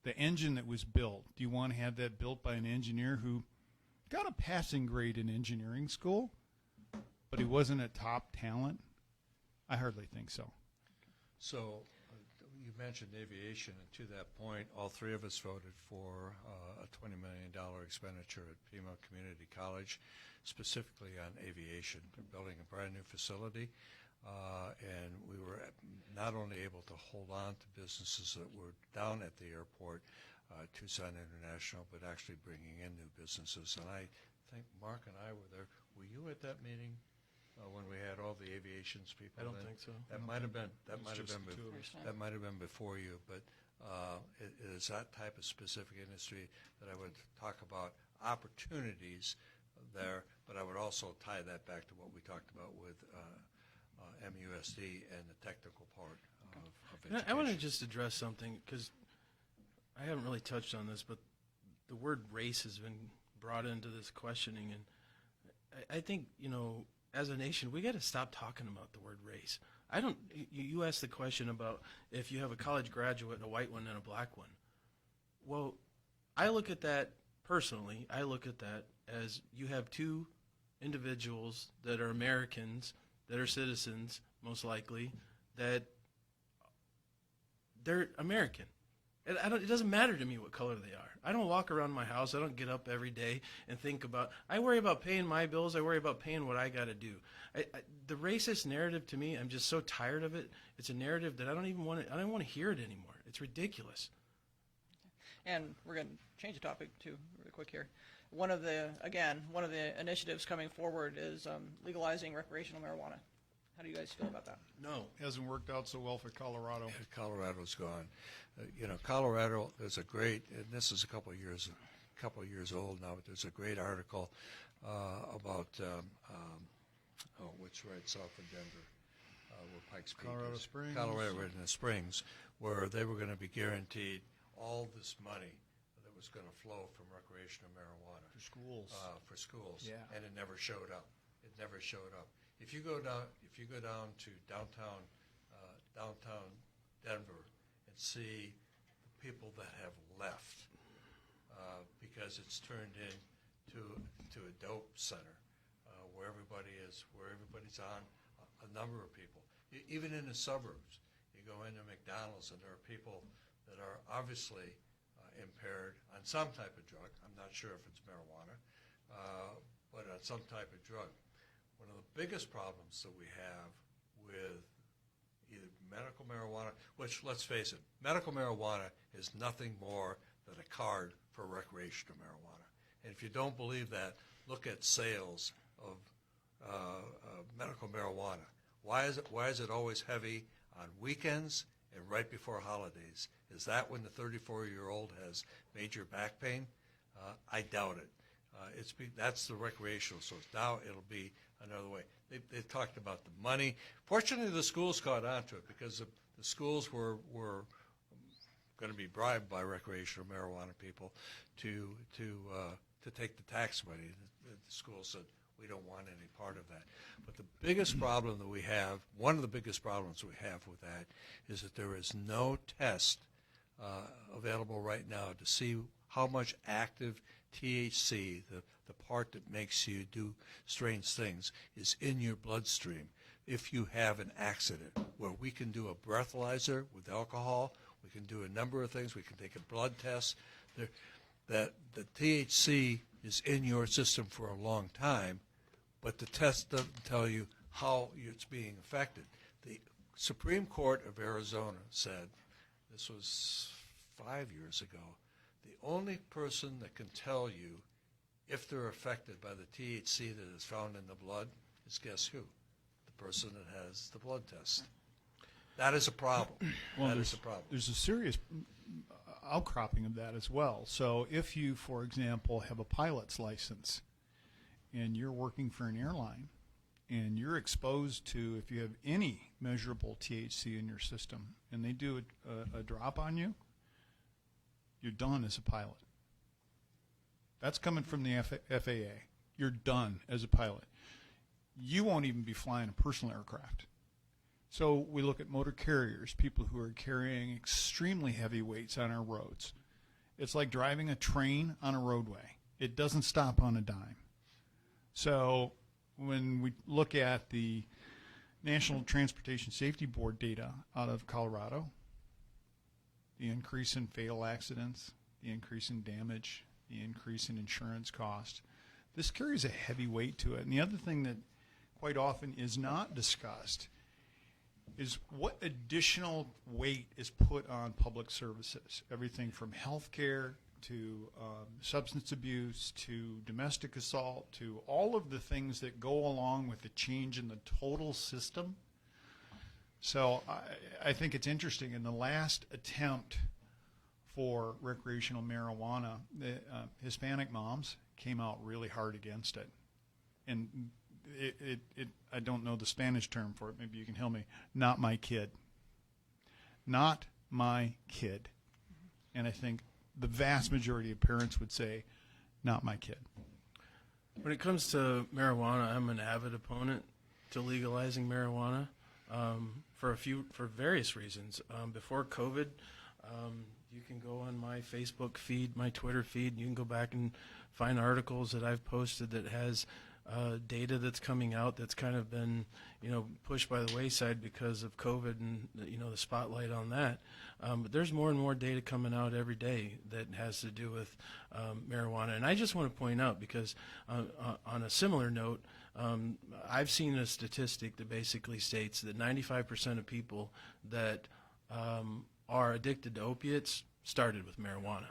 The engine that was built, do you want to have that built by an engineer who got a passing grade in engineering school, but he wasn't a top talent? I hardly think so. So you mentioned aviation, and to that point, all three of us voted for a $20 million expenditure at Pima Community College, specifically on aviation. They're building a brand new facility, and we were not only able to hold on to businesses that were down at the airport, Tucson International, but actually bringing in new businesses. And I think Mark and I were there. Were you at that meeting when we had all the aviations people? I don't think so. That might have been before you, but it is that type of specific industry that I would talk about opportunities there, but I would also tie that back to what we talked about with MUSD and the technical part of education. I want to just address something, because I haven't really touched on this, but the word race has been brought into this questioning, and I think, as a nation, we got to stop talking about the word race. You asked the question about if you have a college graduate, a white one and a black one. Well, I look at that personally. I look at that as you have two individuals that are Americans, that are citizens, most likely, that they're American. It doesn't matter to me what color they are. I don't walk around my house. I don't get up every day and think about, I worry about paying my bills. I worry about paying what I got to do. The racist narrative, to me, I'm just so tired of it. It's a narrative that I don't want to hear it anymore. It's ridiculous. And we're going to change the topic too, really quick here. One of the initiatives coming forward is legalizing recreational marijuana. How do you guys feel about that? No. Hasn't worked out so well for Colorado. Yeah, Colorado's gone. Colorado, there's a great, and this is a couple of years old now, but there's a great article about, which right south of Denver, where Pikes Peak Colorado is. Springs. Colorado Springs, where they were going to be guaranteed all this money that was going to flow from recreational marijuana. For schools. Yeah. And it never showed up. If you go down to downtown Denver and see the people that have left because it's turned into a dope center where everybody's on a number of people. Even in the suburbs, you go into McDonald's and there are people that are obviously impaired on some type of drug. I'm not sure if it's marijuana, but on some type of drug. one of the biggest problems that we have with either medical marijuana, which, let's face it, medical marijuana is nothing more than a card for recreational marijuana. And if you don't believe that, look at sales of medical marijuana. Why is it always heavy on weekends and right before holidays? Is that when the 34-year-old has major back pain? I doubt it. That's the recreational source. Now it'll be another way. They've talked about the money. Fortunately, the schools caught on to it because the schools were going to be bribed by recreational marijuana people to take the tax money. The school said, we don't want any part of that. But the biggest problem that we have, one of the biggest problems we have with that, is that there is no test available right now to see how much active THC, the part that makes you do strange things, is in your bloodstream if you have an accident, where we can do a breathalyzer with alcohol, we can do a number of things, we can take a blood test, that the THC is in your system for a long time, but the test doesn't tell you how it's being affected. The Supreme Court of Arizona said, this was 5 years ago, the only person that can tell you if they're affected by the THC that is found in the blood is, guess who? The person that has the blood test. That is a problem. Well, that is a problem. There's a serious outcropping of that as well. So if you, for example, have a pilot's license and you're working for an airline and you're exposed to, if you have any measurable THC in your system and they do a drop on you, you're done as a pilot. That's coming from the FAA. You're done as a pilot. You won't even be flying a personal aircraft. So we look at motor carriers, people who are carrying extremely heavy weights on our roads. It's like driving a train on a roadway. It doesn't stop on a dime. So when we look at the National Transportation Safety Board data out of Colorado, the increase in fatal accidents, the increase in damage, the increase in insurance cost, this carries a heavy weight to it. And the other thing that quite often is not discussed is what additional weight is put on public services. Everything from health care to substance abuse to domestic assault to all of the things that go along with the change in the total system. So I think it's interesting. In the last attempt for recreational marijuana, the Hispanic moms came out really hard against it. And I don't know the Spanish term for it. Maybe you can help me. Not my kid. Not my kid. And I think the vast majority of parents would say, not my kid. When it comes to marijuana, I'm an avid opponent to legalizing marijuana for various reasons. Before COVID, you can go on my Facebook feed, my Twitter feed, and you can go back and find articles that I've posted that has data that's coming out that's kind of been, pushed by the wayside because of COVID and, the spotlight on that. But there's more and more data coming out every day that has to do with marijuana. And I just want to point out, because on a similar note, I've seen a statistic that basically states that 95% of people that are addicted to opiates started with marijuana.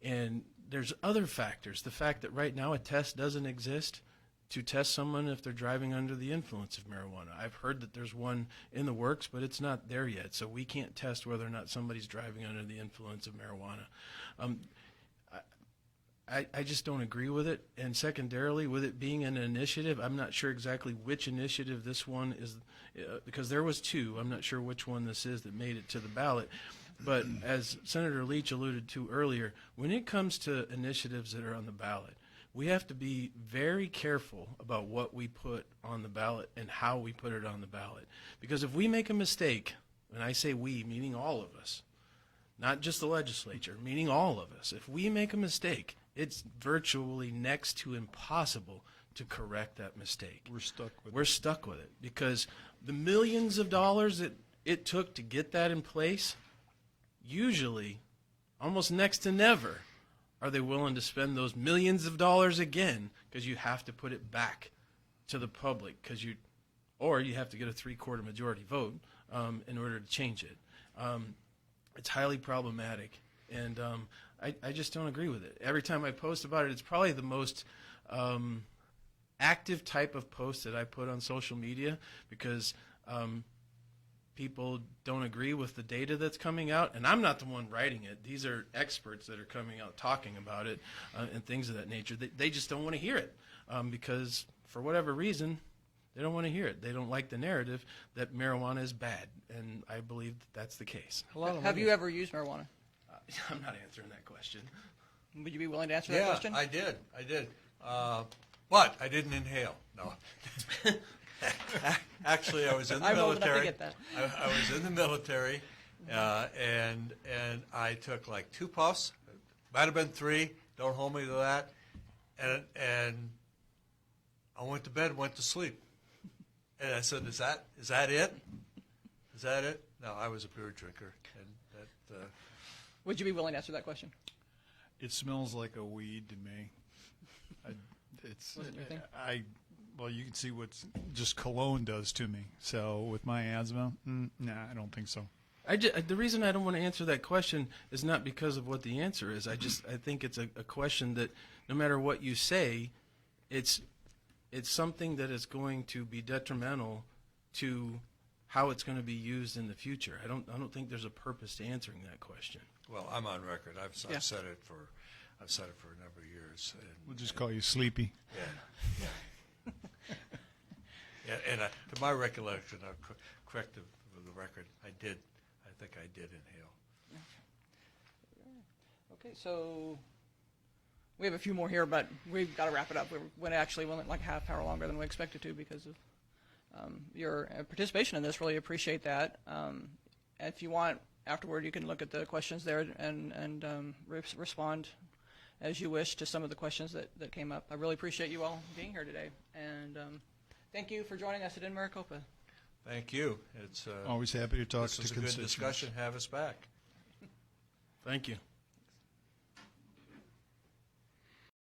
And there's other factors. The fact that right now a test doesn't exist to test someone if they're driving under the influence of marijuana. I've heard that there's one in the works, but it's not there yet, so we can't test whether or not somebody's driving under the influence of marijuana. I just don't agree with it. And secondarily, with it being an initiative, I'm not sure exactly which initiative this one is, because there was two. I'm not sure which one this is that made it to the ballot. But as Senator Leach alluded to earlier, when it comes to initiatives that are on the ballot, we have to be very careful about what we put on the ballot and how we put it on the ballot. Because if we make a mistake, and I say we, meaning all of us, not just the legislature, meaning all of us, if we make a mistake, it's virtually next to impossible to correct that mistake. We're stuck with it because the millions of dollars that it took to get that in place, usually, almost next to never, are they willing to spend those millions of dollars again, because you have to put it back to the public, or you have to get a 3/4 majority vote in order to change it. It's highly problematic, and I just don't agree with it. Every time I post about it, it's probably the most active type of post that I put on social media, because people don't agree with the data that's coming out, and I'm not the one writing it. These are experts that are coming out talking about it and things of that nature. They just don't want to hear it because, for whatever reason, they don't want to hear it. They don't like the narrative that marijuana is bad, and I believe that's the case. Have you ever used marijuana? I'm not answering that question. Would you be willing to answer that question? I did. But I didn't inhale. No. Actually, I was in the I'm old enough to military. get that. I was in the military, and I took like 2 puffs. Might have been 3. Don't hold me to that. And I went to bed and went to sleep. And I said, "Is that it? Is that it?" No, I was a beer drinker, and that. Would you be willing to answer that question? It smells like a weed to me. Wasn't your thing? Well, you can see what just cologne does to me. So with my asthma, nah, I don't think so. The reason I don't want to answer that question is not because of what the answer is. I think it's a question that no matter what you say, it's something that is going to be detrimental to how it's going to be used in the future. I don't think there's a purpose to answering that question. Well, I'm on record. I've said it for a number of years. We'll just call you Sleepy. Yeah. And to my recollection, I'll correct the record. I think I did inhale. Okay, so we have a few more here, but we've got to wrap it up. We actually went like a half hour longer than we expected to because of your participation in this. Really appreciate that. If you want, afterward, you can look at the questions there and respond as you wish to some of the questions that came up. I really appreciate you all being here today, and thank you for joining us at InMaricopa. Thank you. It's Always happy to talk this to was a good constituents. discussion. Have us back. Thank you.